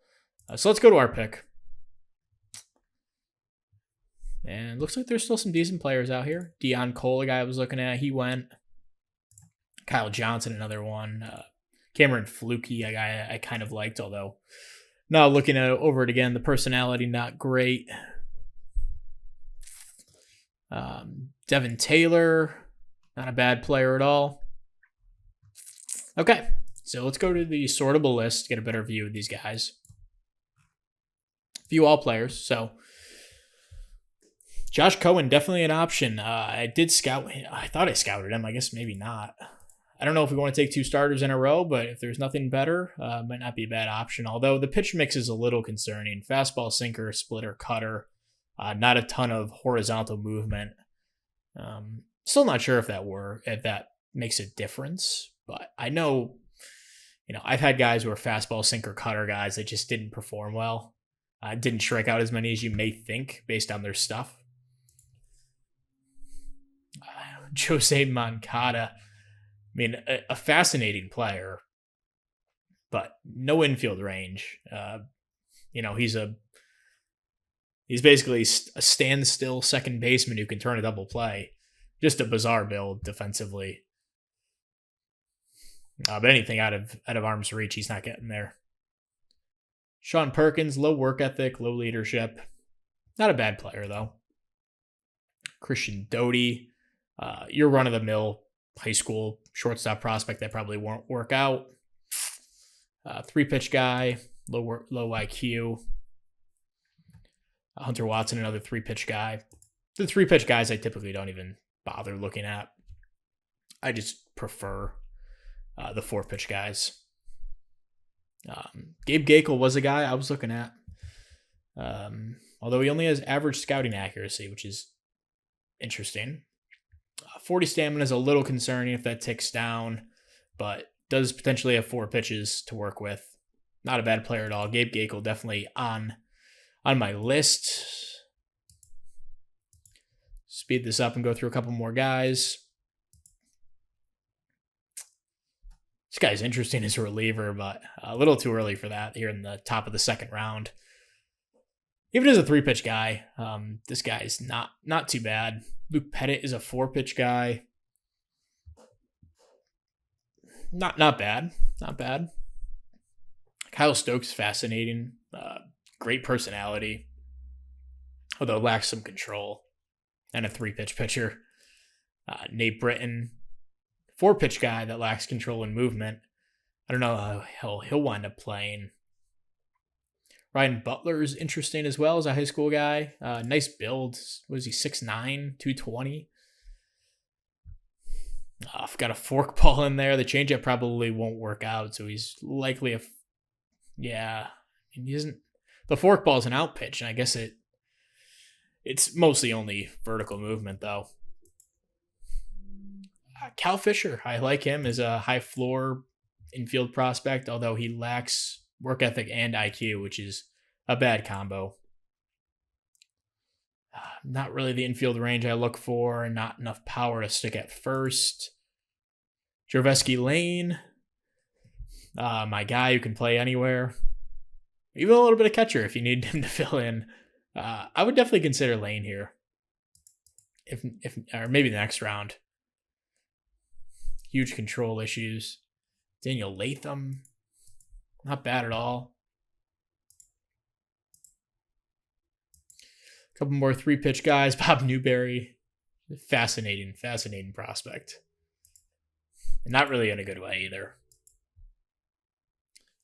Speaker 1: So let's go to our pick. And looks like there's still some decent players out here. Deion Cole, a guy I was looking at, he went. Kyle Johnson, another one. Cameron Flukie, a guy I kind of liked, although now looking at it over it again, the personality not great. Devin Taylor, not a bad player at all. Okay, so let's go to the sortable list, get a better view of these guys. View all players. So Josh Cohen, definitely an option. I did scout him. I thought I scouted him. I guess maybe not. I don't know if we want to take 2 starters in a row, but if there's nothing better, might not be a bad option. Although the pitch mix is a little concerning. Fastball, sinker, splitter, cutter. Not a ton of horizontal movement. Still not sure if that makes a difference, but I know, I've had guys who are fastball, sinker, cutter guys that just didn't perform well. Didn't strike out as many as you may think based on their stuff. Jose Moncada, a fascinating player, but no infield range. He's basically a standstill second baseman who can turn a double play. Just a bizarre build defensively. But anything out of arm's reach, he's not getting there. Sean Perkins, low work ethic, low leadership. Not a bad player, though. Christian Doty, your run-of-the-mill high school shortstop prospect that probably won't work out. 3-pitch guy, low IQ. Hunter Watson, another 3-pitch guy. The 3-pitch guys I typically don't even bother looking at. I just prefer the 4-pitch guys. Gabe Gakel was a guy I was looking at. Although he only has average scouting accuracy, which is interesting. 40 stamina is a little concerning if that ticks down, but does potentially have 4 pitches to work with. Not a bad player at all. Gabe Gakel definitely on my list. Speed this up and go through a couple more guys. This guy's interesting as a reliever, but a little too early for that here in the top of the second round. Even as a 3-pitch guy, this guy's not too bad. Luke Pettit is a 4-pitch guy. Not bad. Not bad. Kyle Stokes, fascinating. Great personality, although lacks some control. And a 3-pitch pitcher. Nate Britton, 4-pitch guy that lacks control and movement. I don't know how he'll wind up playing. Ryan Butler is interesting as well as a high school guy. Nice build. What is he, 6'9", 220? I've got a forkball in there. The changeup probably won't work out, so he's likely yeah. And he isn't. The forkball is an out pitch, and I guess it's mostly only vertical movement though. Cal Fisher, I like him as a high floor infield prospect, although he lacks work ethic and IQ, which is a bad combo. Not really the infield range I look for, and not enough power to stick at first. Jerveski Lane, my guy who can play anywhere. Even a little bit of catcher if you need him to fill in. I would definitely consider Lane here. If or maybe the next round. Huge control issues. Daniel Latham, not bad at all. A couple more 3-pitch guys. Bob Newberry, fascinating prospect. Not really in a good way either.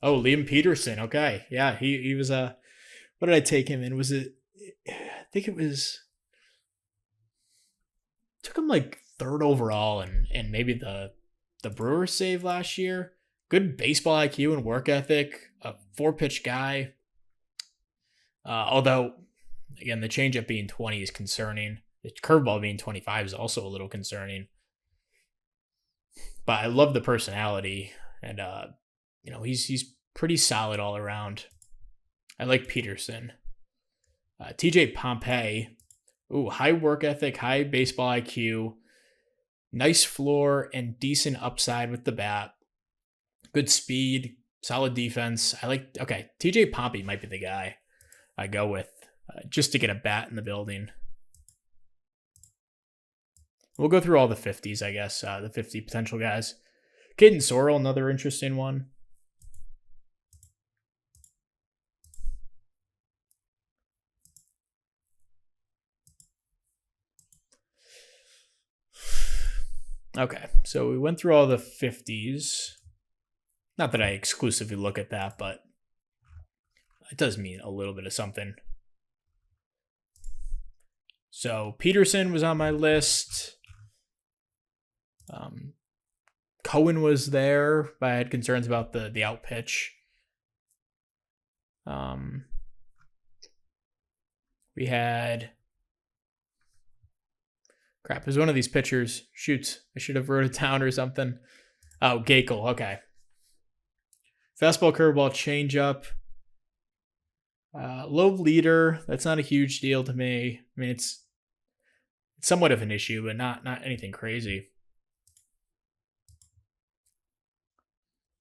Speaker 1: Oh, Liam Peterson. Okay, yeah, he was a. What did I take him in? Was it? I think it was. Took him like 3rd overall, and maybe the Brewers save last year. Good baseball IQ and work ethic. A 4-pitch guy. Although, again, the changeup being 20 is concerning. The curveball being 25 is also a little concerning. But I love the personality, and he's pretty solid all around. I like Peterson. TJ Pompey. Ooh, high work ethic, high baseball IQ, nice floor, and decent upside with the bat. Good speed, solid defense. Okay, TJ Pompey might be the guy I go with just to get a bat in the building. We'll go through all the 50s, I guess, the 50 potential guys. Caden Sorrell, another interesting one. Okay, so we went through all the 50s. Not that I exclusively look at that, but it does mean a little bit of something. So Peterson was on my list. Cohen was there, but I had concerns about the out pitch. We had... Crap, it was one of these pitchers. Shoots. I should have wrote it down or something. Oh, Gakel. Okay. Fastball, curveball, changeup. Low leader. That's not a huge deal to me. I mean, it's somewhat of an issue, but not anything crazy.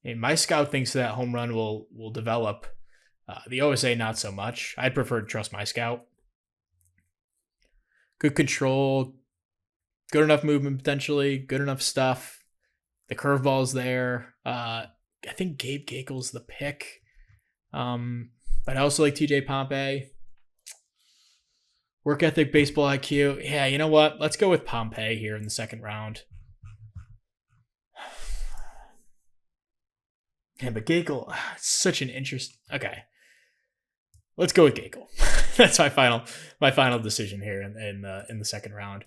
Speaker 1: And my scout thinks that home run will develop. The OSA, not so much. I'd prefer to trust my scout. Good control. Good enough movement, potentially. Good enough stuff. The curveball's there. I think Gabe Gakel's the pick. But I also like TJ Pompey. Work ethic, baseball IQ. Yeah, you know what? Let's go with Pompey here in the second round. Yeah, but Gakel, such an interest. Okay. Let's go with Gakel. That's my final decision here in the second round.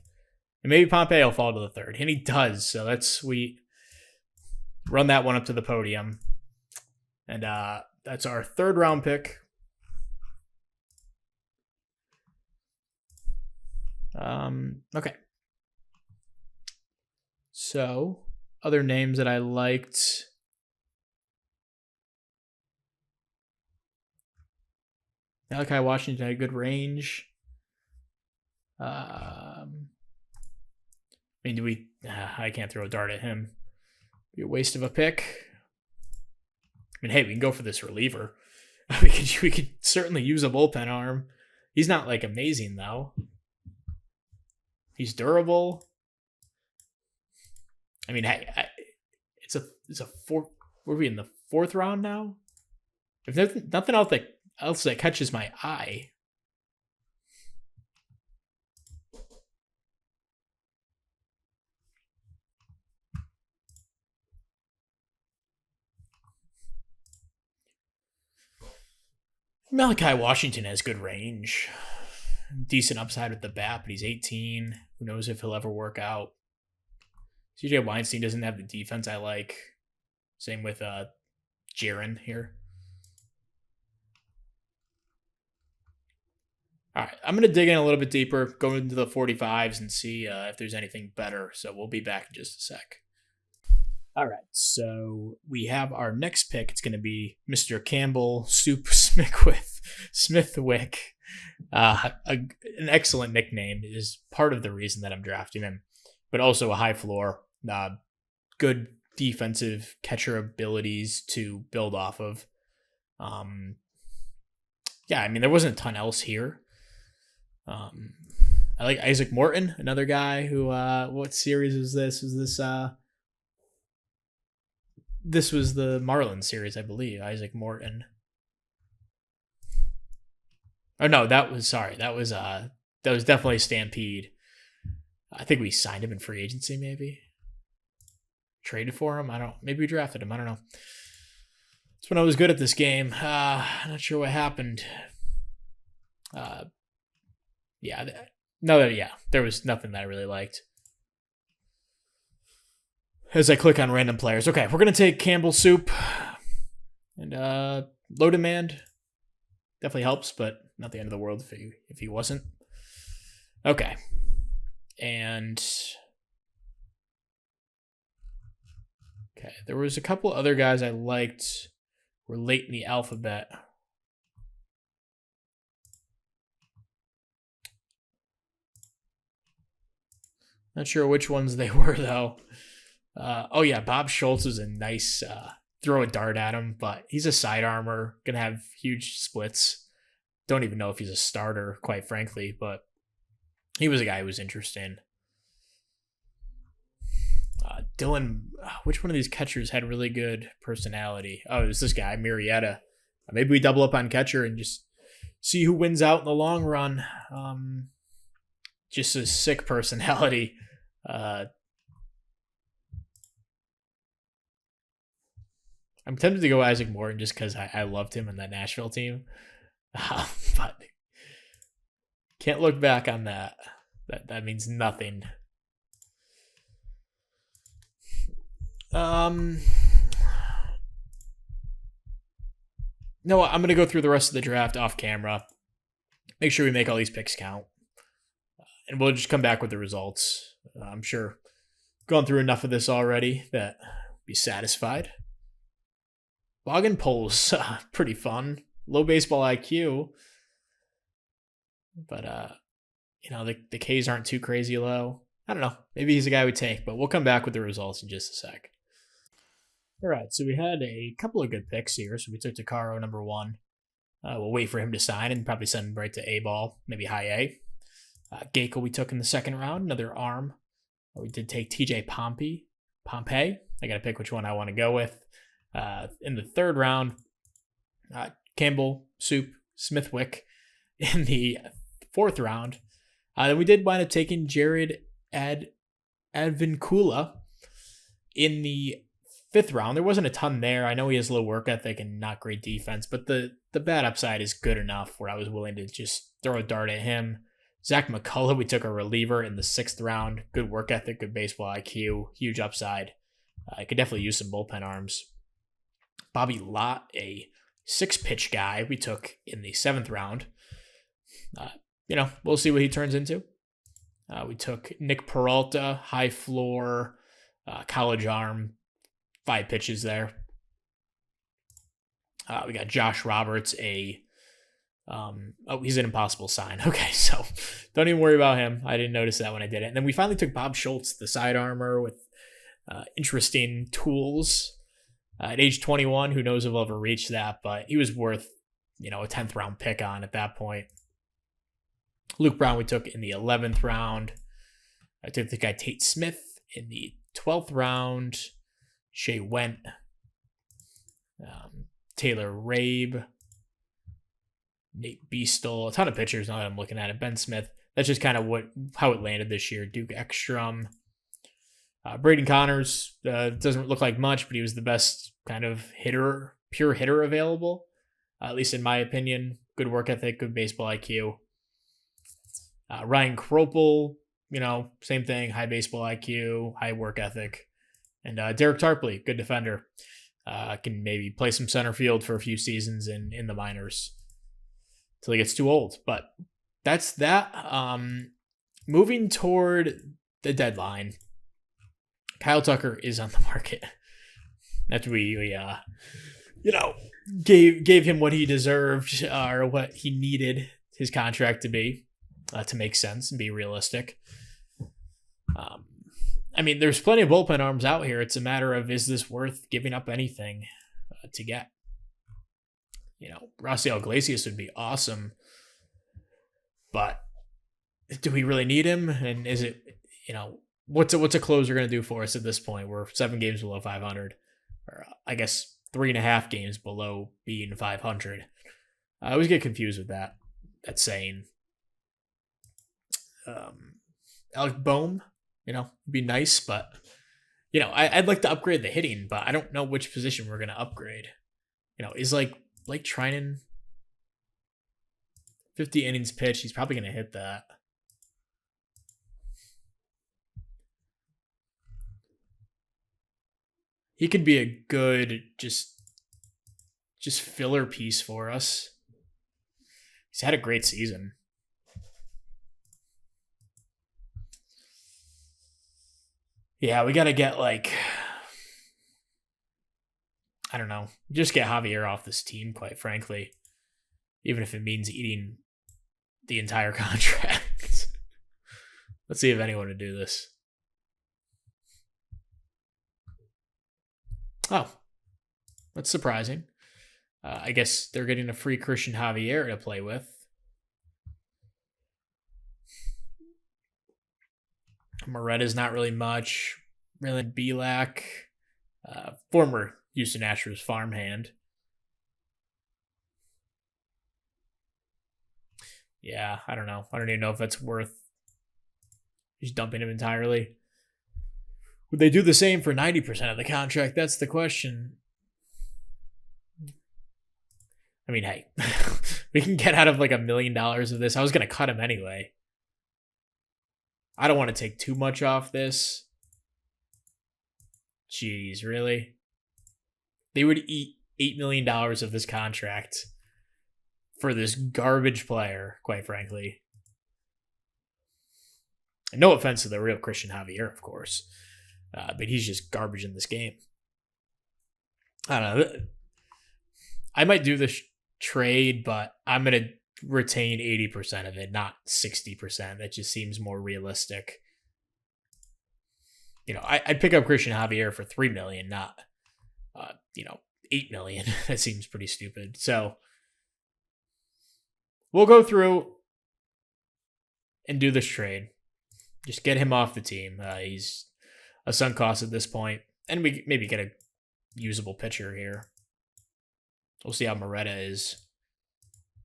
Speaker 1: And maybe Pompey will fall to the third. And he does. So that's sweet. Run that one up to the podium. And that's our third round pick. Okay. So, other names that I liked. Malachi Washington had a good range. I mean, I can't throw a dart at him. Be a waste of a pick. I mean, hey, we can go for this reliever. We could certainly use a bullpen arm. He's not like amazing though. He's durable. I mean, hey, it's a four. We're we in the fourth round now. If nothing else that catches my eye. Malachi Washington has good range. Decent upside with the bat, but he's 18. Who knows if he'll ever work out. CJ Weinstein doesn't have the defense I like. Same with Jaron here. All right, I'm going to dig in a little bit deeper, go into the 45s and see if there's anything better. So we'll be back in just a sec. All right, so we have our next pick. It's going to be Mr. Campbell Soup Smithwick. An excellent nickname is part of the reason that I'm drafting him, but also a high floor, good defensive catcher abilities to build off of. Yeah, I mean, there wasn't a ton else here. I like Isaac Morton, another guy who, what series is this? This was the Marlins series, I believe. Isaac Morton. Oh no, that was definitely Stampede. I think we signed him in free agency, maybe. Traded for him. Maybe we drafted him. I don't know. That's when I was good at this game. Not sure what happened. There was nothing that I really liked. As I click on random players. Okay, we're going to take Campbell Soup. And low demand. Definitely helps, but not the end of the world if he wasn't. Okay. And okay, there was a couple other guys I liked. Were late in the alphabet. Not sure which ones they were though. Bob Schultz is a nice throw a dart at him, but he's a side armor, gonna have huge splits. Don't even know if he's a starter, quite frankly, but he was a guy who was interesting. Dylan, which one of these catchers had really good personality? Oh, it was this guy, Murrieta. Maybe we double up on catcher and just see who wins out in the long run. Just a sick personality. I'm tempted to go Isaac Morton just because I loved him in that Nashville team. But can't look back on that. That means nothing. No, I'm going to go through the rest of the draft off camera. Make sure we make all these picks count. And we'll just come back with the results. I'm sure gone through enough of this already that I'll be satisfied. Boggin Pole's pretty fun. Low baseball IQ. But, the Ks aren't too crazy low. I don't know. Maybe he's a guy we take, but we'll come back with the results in just a sec. All right, so we had a couple of good picks here. So we took Takaro number 1. We'll wait for him to sign and probably send him right to A-ball, maybe high A. Geico we took in the second round, another arm. We did take TJ Pompey. I got to pick which one I want to go with. In the third round, Campbell Soup Smithwick. In the fourth round, then we did wind up taking Jared Advincula in the fifth round. There wasn't a ton there. I know he has low work ethic and not great defense, but the bat upside is good enough where I was willing to just throw a dart at him. Zach McCullough, we took a reliever in the sixth round. Good work ethic, good baseball IQ, huge upside. I could definitely use some bullpen arms. Bobby Lott, a 6-pitch guy, we took in the seventh round. We'll see what he turns into. We took Nick Peralta, high floor, college arm, 5 pitches there. We got Josh Roberts, he's an impossible sign. Okay, so don't even worry about him. I didn't notice that when I did it. And then we finally took Bob Schultz, the side armor with interesting tools. At age 21, who knows if we'll ever reach that, but he was worth, a 10th round pick on at that point. Luke Brown we took in the 11th round. I took the guy Tate Smith in the 12th round. Shea Went. Taylor Rabe. Nate Beastle. A ton of pitchers now that I'm looking at it. Ben Smith. That's just kind of how it landed this year. Duke Ekstrom. Braden Connors doesn't look like much, but he was the best kind of pure hitter available. at least in my opinion. Good work ethic, good baseball IQ. Ryan Kropel, same thing, high baseball IQ, high work ethic. And Derek Tarpley, good defender. Can maybe play some center field for a few seasons in the minors until he gets too old. But that's that. Moving toward the deadline, Kyle Tucker is on the market. After we gave him what he deserved or what he needed his contract to be to make sense and be realistic. There's plenty of bullpen arms out here. It's a matter of, is this worth giving up anything to get? Raciel Iglesias would be awesome, but do we really need him? And is it, what's a closer going to do for us at this point? We're 7 games below 500, or I guess 3.5 games below being 500. I always get confused with that saying. Alec Boehm, would be nice, but I'd like to upgrade the hitting, but I don't know which position we're going to upgrade. Is like Trinan 50 innings pitched, he's probably going to hit that. He could be a good just filler piece for us. He's had a great season. Yeah, we got to get I don't know, just get Javier off this team, quite frankly, even if it means eating the entire contract. Let's see if anyone would do this. Oh, that's surprising. I guess they're getting a free Christian Javier to play with. Moretta's not really much. Rylan Belak, former Houston Astros farmhand. Yeah, I don't know. I don't even know if that's worth just dumping him entirely. Would they do the same for 90% of the contract? That's the question. Hey, we can get out of $1 million of this. I was going to cut him anyway. I don't want to take too much off this. Jeez, really? They would eat $8 million of this contract for this garbage player, quite frankly. And no offense to the real Christian Javier, of course. But he's just garbage in this game. I don't know. I might do this trade, but I'm going to retain 80% of it, not 60%. That just seems more realistic. I'd pick up Christian Javier for $3 million, not, $8 million. That seems pretty stupid. So we'll go through and do this trade. Just get him off the team. He's a sunk cost at this point, and we maybe get a usable pitcher here. We'll see how Moretta is.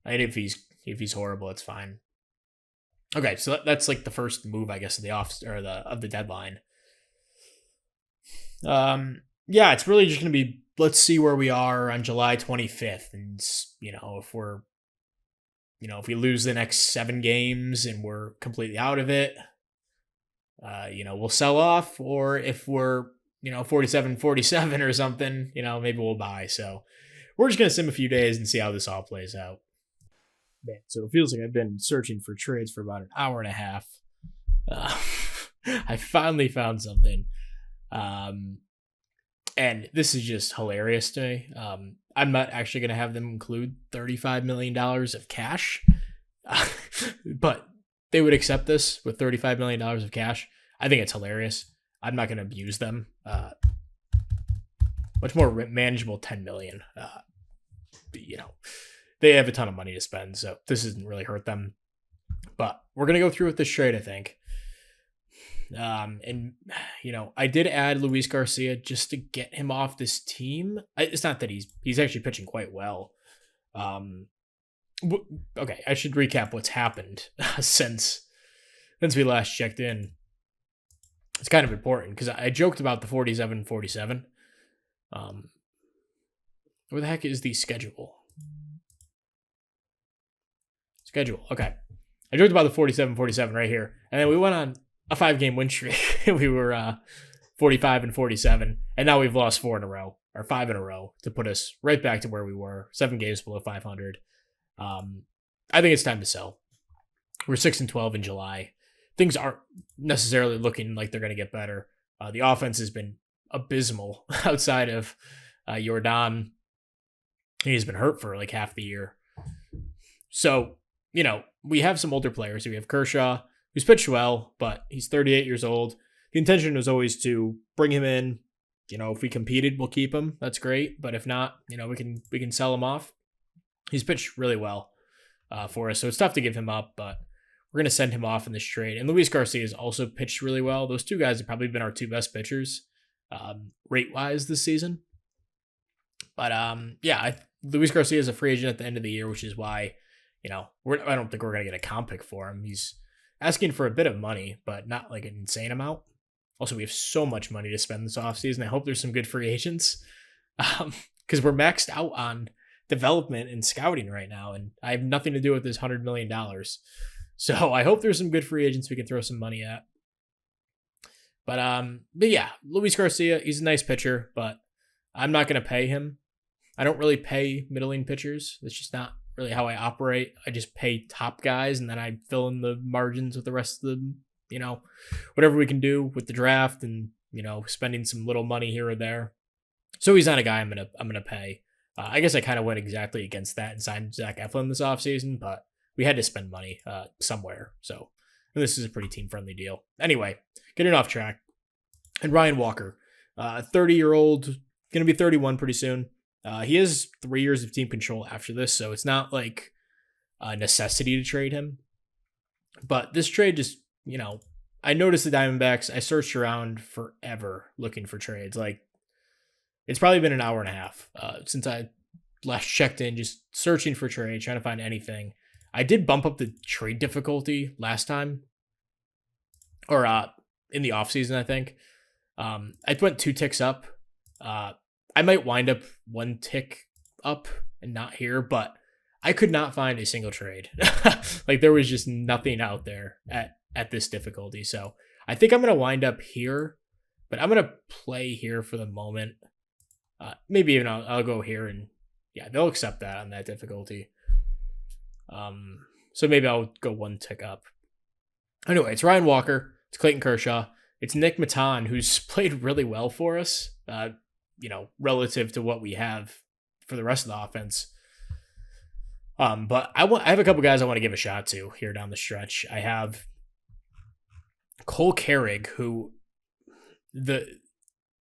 Speaker 1: And if he's horrible, it's fine. Okay, so that's the first move, I guess, of the deadline. Yeah, it's really just gonna be, let's see where we are on July 25th, and if we lose the next 7 games and we're completely out of it, we'll sell off, or if we're 47-47 or something, maybe we'll buy. So we're just gonna sim a few days and see how this all plays out. Man, so it feels like I've been searching for trades for about an hour and a half. I finally found something. And this is just hilarious to me. I'm not actually going to have them include $35 million of cash, but they would accept this with $35 million of cash. I think it's hilarious. I'm not going to abuse them. Much more manageable $10 million. They have a ton of money to spend, so this doesn't really hurt them. But we're going to go through with this trade, I think. I did add Luis Garcia just to get him off this team. It's not that he's actually pitching quite well. Okay, I should recap what's happened since we last checked in. It's kind of important because I joked about the 47-47. Where the heck is the schedule? schedule. Okay. I joked about the 47-47 right here. And then we went on a 5-game win streak. We were 45-47. And now we've lost 4 in a row, or 5 in a row, to put us right back to where we were, 7 games below 500. I think it's time to sell. We're 6-12 in July. Things aren't necessarily looking like they're going to get better. The offense has been abysmal outside of Jordan. He's been hurt for like half the year. So, we have some older players. We have Kershaw, who's pitched well, but he's 38 years old. The intention was always to bring him in. If we competed, we'll keep him. That's great. But if not, we can sell him off. He's pitched really well for us, so it's tough to give him up, but we're going to send him off in this trade. And Luis Garcia has also pitched really well. Those two guys have probably been our 2 best pitchers rate-wise this season. But, Luis Garcia is a free agent at the end of the year, which is why, I don't think we're going to get a comp pick for him. He's asking for a bit of money, but not like an insane amount. Also, we have so much money to spend this offseason. I hope there's some good free agents because we're maxed out on development and scouting right now, and I have nothing to do with this $100 million. So I hope there's some good free agents we can throw some money at. But yeah, Luis Garcia, he's a nice pitcher, but I'm not going to pay him. I don't really pay middling pitchers. That's just not really how I operate. I just pay top guys, and then I fill in the margins with the rest of the, whatever we can do with the draft and, spending some little money here or there. So he's not a guy I'm gonna pay. I guess I kind of went exactly against that and signed Zach Eflin this offseason, but we had to spend money somewhere. So this is a pretty team-friendly deal. Anyway, getting off track. And Ryan Walker, 30-year-old, going to be 31 pretty soon. He has 3 years of team control after this, so it's not like a necessity to trade him. But this trade just, I noticed the Diamondbacks. I searched around forever looking for trades. Like, it's probably been an hour and a half since I last checked in, just searching for trade, trying to find anything. I did bump up the trade difficulty last time, or in the offseason, I think. I went 2 ticks up. I might wind up 1 tick up and not here, but I could not find a single trade. Like, there was just nothing out there at this difficulty. So I think I'm going to wind up here, but I'm going to play here for the moment. Maybe even I'll go here, and yeah, they'll accept that on that difficulty. So maybe I'll go 1 tick up. Anyway, it's Ryan Walker. It's Clayton Kershaw. It's Nick Matan, who's played really well for us, relative to what we have for the rest of the offense. But I have a couple guys I want to give a shot to here down the stretch. I have Cole Carrig, who the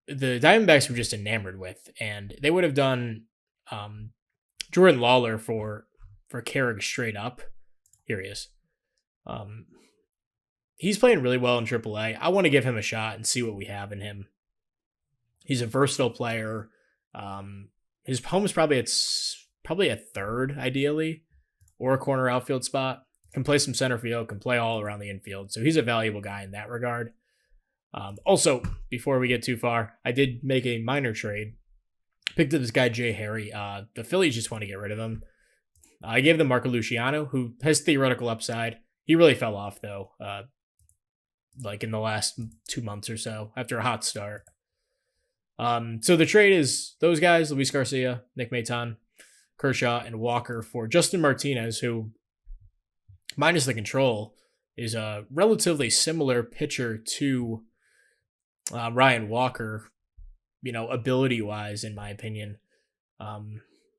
Speaker 1: Diamondbacks were just enamored with, and they would have done Jordan Lawler for Carrig straight up. Here he is. He's playing really well in AAA. I want to give him a shot and see what we have in him. He's a versatile player. His home is probably a third, ideally, or a corner outfield spot. Can play some center field, can play all around the infield. So he's a valuable guy in that regard. Also, before we get too far, I did make a minor trade. Picked up this guy, Jay Harry. The Phillies just want to get rid of him. I gave them Marco Luciano, who has theoretical upside. He really fell off, though, like in the last 2 months or so, after a hot start. So the trade is those guys, Luis Garcia, Nick Matan, Kershaw, and Walker for Justin Martinez, who, minus the control, is a relatively similar pitcher to Ryan Walker, ability-wise, in my opinion.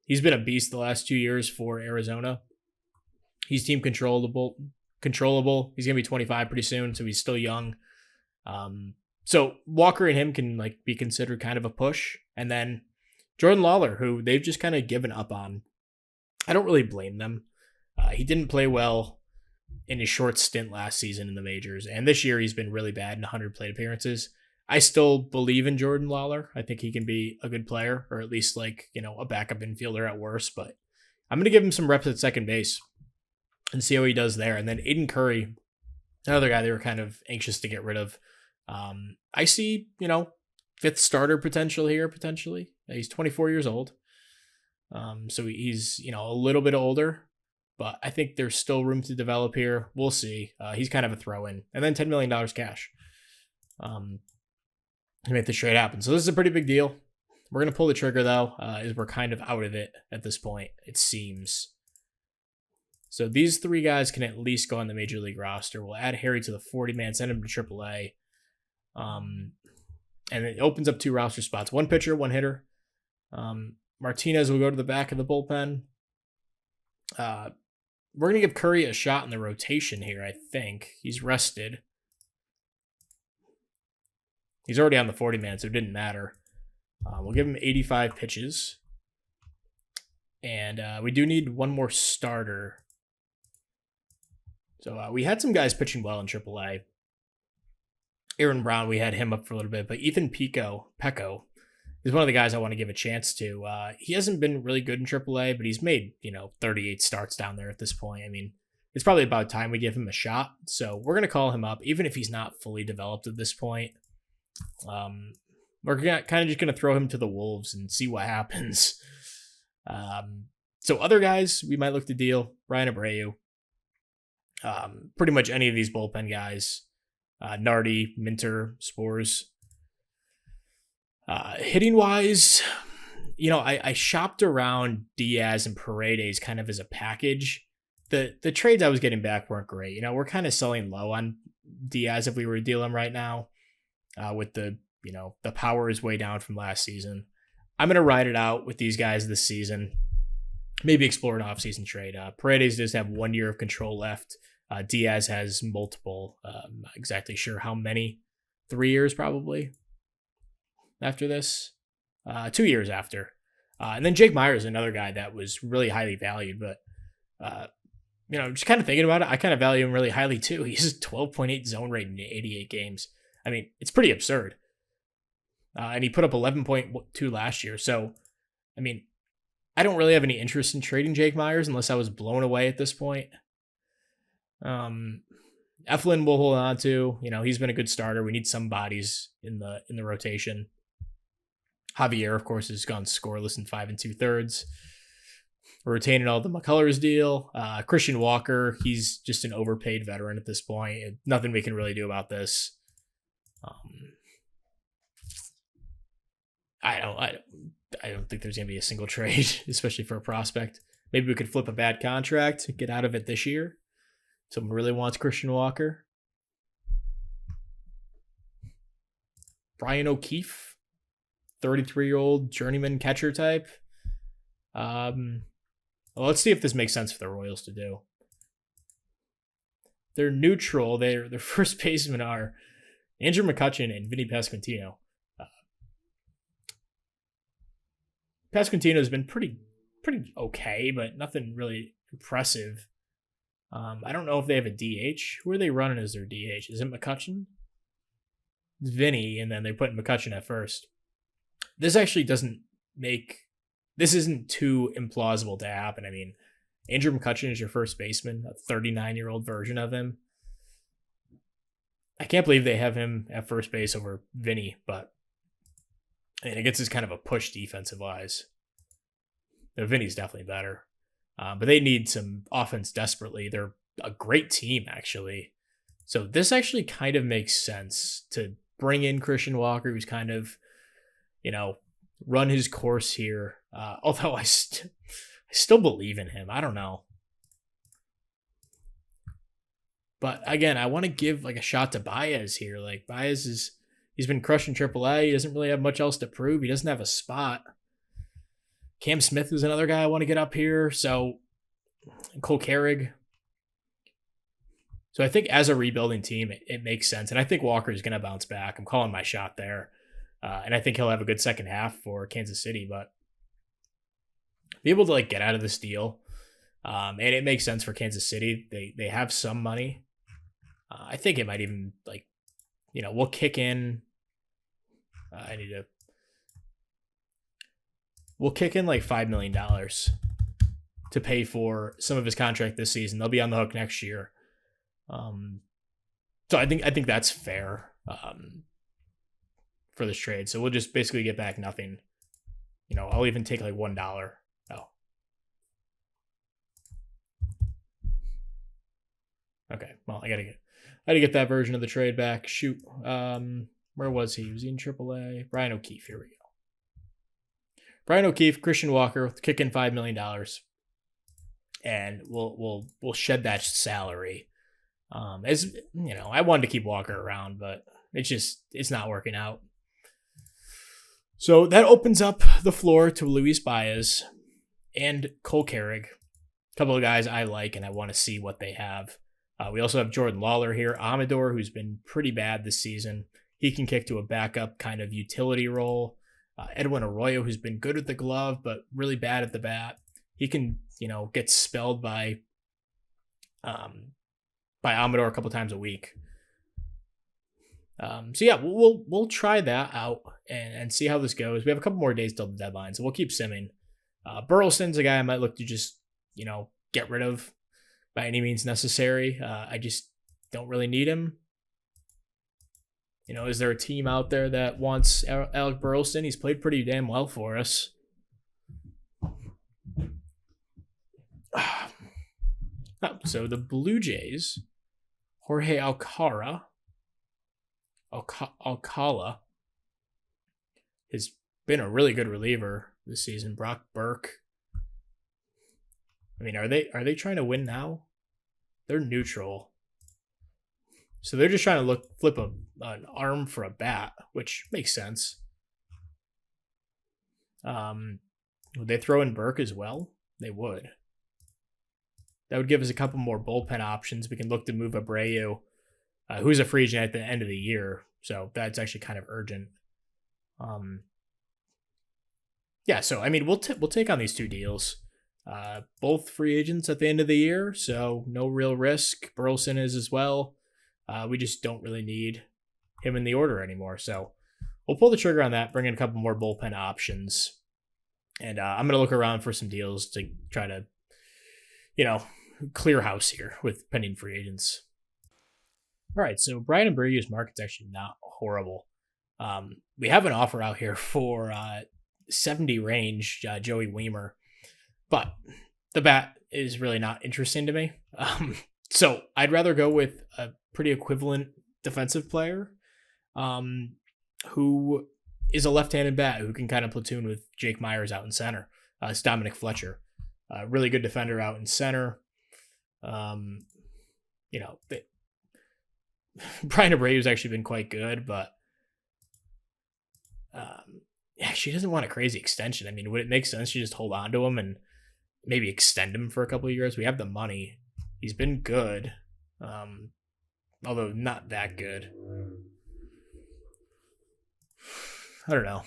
Speaker 1: He's been a beast the last 2 years for Arizona. He's team controllable. He's going to be 25 pretty soon, so he's still young. So Walker and him can be considered kind of a push. And then Jordan Lawler, who they've just kind of given up on. I don't really blame them. He didn't play well in his short stint last season in the majors, and this year he's been really bad in 100 plate appearances. I still believe in Jordan Lawler. I think he can be a good player, or at least a backup infielder at worst, but I'm going to give him some reps at second base and see how he does there. And then Aiden Curry, another guy they were kind of anxious to get rid of. I see, 5th starter potential here, potentially. He's 24 years old. So he's, a little bit older. but I think there's still room to develop here. We'll see. He's kind of a throw-in. And then $10 million cash to make this trade happen. So this is a pretty big deal. We're going to pull the trigger, though, as we're kind of out of it at this point, it seems. So these 3 guys can at least go on the Major League roster. We'll add Harry to the 40-man, send him to AAA. And it opens up 2 roster spots. 1 pitcher, 1 hitter. Martinez will go to the back of the bullpen. We're going to give Curry a shot in the rotation here, I think. He's rested. He's already on the 40-man, so it didn't matter. We'll give him 85 pitches. And we do need 1 more starter. So we had some guys pitching well in AAA. Aaron Brown, we had him up for a little bit. But Ethan Pecco is one of the guys I want to give a chance to. He hasn't been really good in AAA, but he's made, 38 starts down there at this point. I mean, it's probably about time we give him a shot. So we're going to call him up, even if he's not fully developed at this point. We're kind of just going to throw him to the Wolves and see what happens. So other guys we might look to deal. Ryan Abreu. Pretty much any of these bullpen guys. Nardi, Minter, Spores. Hitting wise, I shopped around Diaz and Paredes kind of as a package. The trades I was getting back weren't great. We're kind of selling low on Diaz if we were to deal him right now. With the power is way down from last season. I'm going to ride it out with these guys this season. Maybe explore an offseason trade. Paredes does have 1 year of control left. Diaz has multiple. I'm not exactly sure how many. 3 years probably after this. 2 years after. And then Jake Myers is another guy that was really highly valued. But, just kind of thinking about it, I kind of value him really highly too. He's 12.8 zone rate in 88 games. I mean, it's pretty absurd. And he put up 11.2 last year. So, I mean, I don't really have any interest in trading Jake Myers unless I was blown away at this point. Eflin we'll hold on to. He's been a good starter. We need some bodies in the rotation. Javier, of course, has gone scoreless in 5 2/3. We're retaining all the McCullers deal. Christian Walker, he's just an overpaid veteran at this point. Nothing we can really do about this. I don't think there's going to be a single trade, especially for a prospect. Maybe we could flip a bad contract, get out of it this year. Someone really wants Christian Walker. Brian O'Keefe, 33-year-old journeyman catcher type. Let's see if this makes sense for the Royals to do. They're neutral. Their first basemen are Andrew McCutchen and Vinny Pasquantino. Pasquantino's been pretty okay, but nothing really impressive. I don't know if they have a DH. Who are they running as their DH? Is it McCutchen? It's Vinny, and then they're putting McCutchen at first. This actually this isn't too implausible to happen. I mean, Andrew McCutchen is your first baseman, a 39-year-old version of him. I can't believe they have him at first base over Vinny, but I guess it's kind of a push defensive-wise. Vinny's definitely better. But they need some offense desperately. They're a great team, actually. So this actually kind of makes sense to bring in Christian Walker, who's kind of, run his course here. Although I still believe in him. I don't know. But again, I want to give a shot to Baez here. Baez he's been crushing AAA. He doesn't really have much else to prove. He doesn't have a spot. Cam Smith is another guy I want to get up here. So, Cole Carrig. So I think as a rebuilding team, it makes sense. And I think Walker is going to bounce back. I'm calling my shot there. And I think he'll have a good second half for Kansas City. But be able to get out of this deal. And it makes sense for Kansas City. They have some money. I think it might even we'll kick in. We'll kick in $5 million to pay for some of his contract this season. They'll be on the hook next year. So I think that's fair for this trade. So we'll just basically get back nothing. I'll even take $1. Oh. Okay, well, I gotta get that version of the trade back. Shoot, where was he? Was he in AAA? Brian O'Keefe. Here we go. Brian O'Keefe, Christian Walker, kicking $5 million, and we'll shed that salary. As you know, I wanted to keep Walker around, but it's not working out. So that opens up the floor to Luis Baez and Cole Carrig, a couple of guys I like and I want to see what they have. We also have Jordan Lawler here, Amador, who's been pretty bad this season. He can kick to a backup kind of utility role. Edwin Arroyo, who's been good with the glove but really bad at the bat. He can, get spelled by Amador a couple times a week. So yeah, we'll try that out and see how this goes. We have a couple more days till the deadline, so we'll keep simming. Burleson's a guy I might look to just get rid of by any means necessary. I just don't really need him. Is there a team out there that wants Alec Burleson? He's played pretty damn well for us. So the Blue Jays, Jorge Alcala has been a really good reliever this season. Brock Burke. I mean, are they trying to win now? They're neutral. So they're just trying to flip an arm for a bat, which makes sense. Would they throw in Burke as well? They would. That would give us a couple more bullpen options. We can look to move Abreu, who's a free agent at the end of the year. So that's actually kind of urgent. Yeah, so I mean, we'll take on these two deals. Both free agents at the end of the year, so no real risk. Burleson is as well. We just don't really need him in the order anymore. So we'll pull the trigger on that, bring in a couple more bullpen options. And I'm going to look around for some deals to try to, clear house here with pending free agents. All right, so Brian Abreu's market's actually not horrible. We have an offer out here for 70 range Joey Weimer, but the bat is really not interesting to me. So I'd rather go with a pretty equivalent defensive player who is a left-handed bat who can kind of platoon with Jake Myers out in center. It's Dominic Fletcher, really good defender out in center. Brian Abreu's actually been quite good, but she doesn't want a crazy extension. I mean, would it make sense to just hold on to him and maybe extend him for a couple of years? We have the money. He's been good, although not that good. I don't know.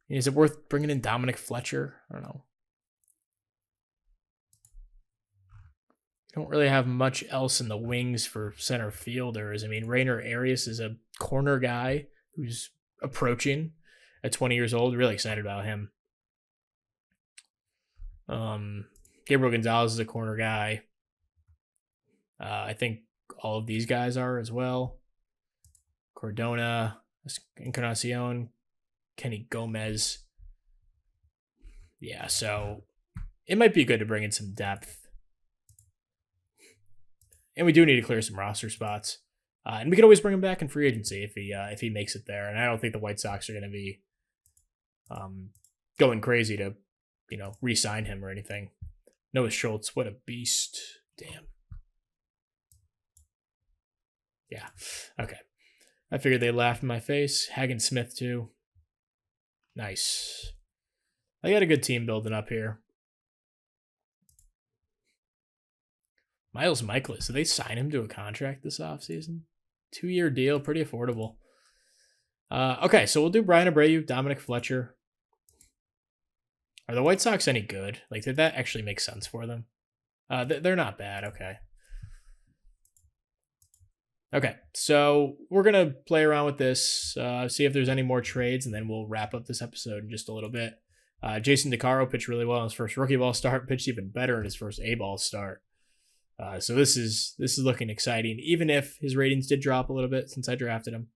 Speaker 1: Is it worth bringing in Dominic Fletcher? I don't know. Don't really have much else in the wings for center fielders. I mean, Rainer Arias is a corner guy who's approaching at 20 years old. Really excited about him. Gabriel Gonzalez is a corner guy. I think all of these guys are as well. Cordona, Encarnacion, Kenny Gomez. Yeah, so it might be good to bring in some depth. And we do need to clear some roster spots. And we can always bring him back in free agency if he makes it there. And I don't think the White Sox are going to be going crazy to, re-sign him or anything. Noah Schultz, what a beast. Damn. Yeah. Okay. I figured they'd laugh in my face. Hagen Smith, too. Nice. I got a good team building up here. Miles Michaelis, did they sign him to a contract this offseason? 2-year deal, pretty affordable. Okay, so we'll do Brian Abreu, Dominic Fletcher. Are the White Sox any good? Like, did that actually make sense for them? They're not bad, okay. Okay, so we're going to play around with this, see if there's any more trades, and then we'll wrap up this episode in just a little bit. Jason DeCaro pitched really well in his first rookie ball start, pitched even better in his first A-ball start. So this is looking exciting, even if his ratings did drop a little bit since I drafted him.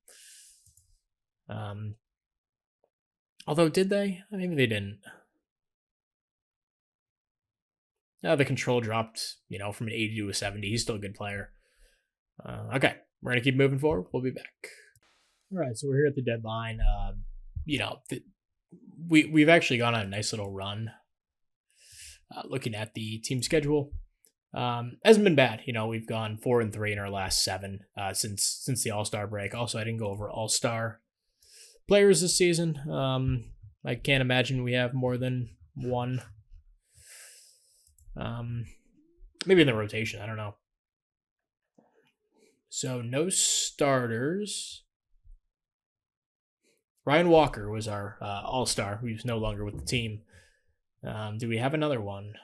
Speaker 1: Although, did they? Maybe they didn't. The control dropped, from an 80 to a 70. He's still a good player. Okay, we're gonna keep moving forward. We'll be back. All right, so we're here at the deadline. You know, th- we've actually gone on a nice little run. Looking at the team schedule, hasn't been bad. We've gone 4-3 in our last 7 since the All Star break. Also, I didn't go over All Star players this season. I can't imagine we have more than one. Maybe in the rotation. I don't know. So no starters. Ryan Walker was our All Star. He's no longer with the team. Do we have another one?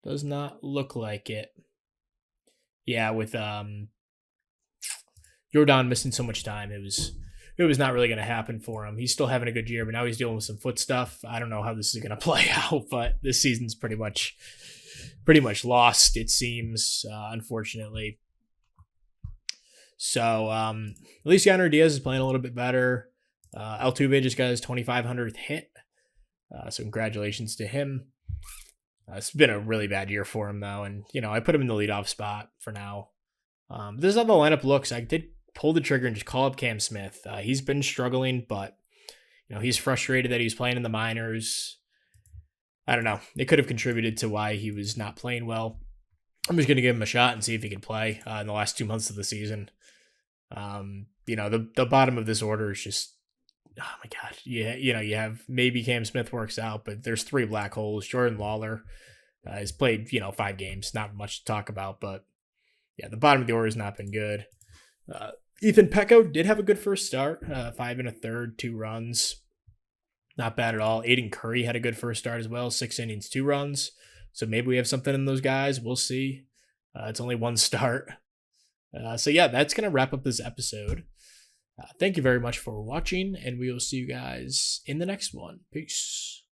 Speaker 1: Does not look like it. Yeah, with Jordan missing so much time, it was not really going to happen for him. He's still having a good year, but now he's dealing with some foot stuff. I don't know how this is going to play out, but this season's pretty much lost, it seems, unfortunately. So at least Yonder Diaz is playing a little bit better. Altuve just got his 2,500th hit. So congratulations to him. It's been a really bad year for him, though. And, I put him in the leadoff spot for now. This is how the lineup looks. I did pull the trigger and just call up Cam Smith. He's been struggling, but, he's frustrated that he's playing in the minors. I don't know. It could have contributed to why he was not playing well. I'm just going to give him a shot and see if he can play in the last 2 months of the season. The bottom of this order is just, oh my God. Yeah, you have maybe Cam Smith works out, but there's 3 black holes. Jordan Lawler has played, 5 games. Not much to talk about, but yeah, the bottom of the order has not been good. Ethan Pecco did have a good first start. 5 1/3, 2 runs. Not bad at all. Aiden Curry had a good first start as well. 6 innings, 2 runs. So maybe we have something in those guys. We'll see. It's only 1 start. So yeah, that's going to wrap up this episode. Thank you very much for watching, and we will see you guys in the next one. Peace.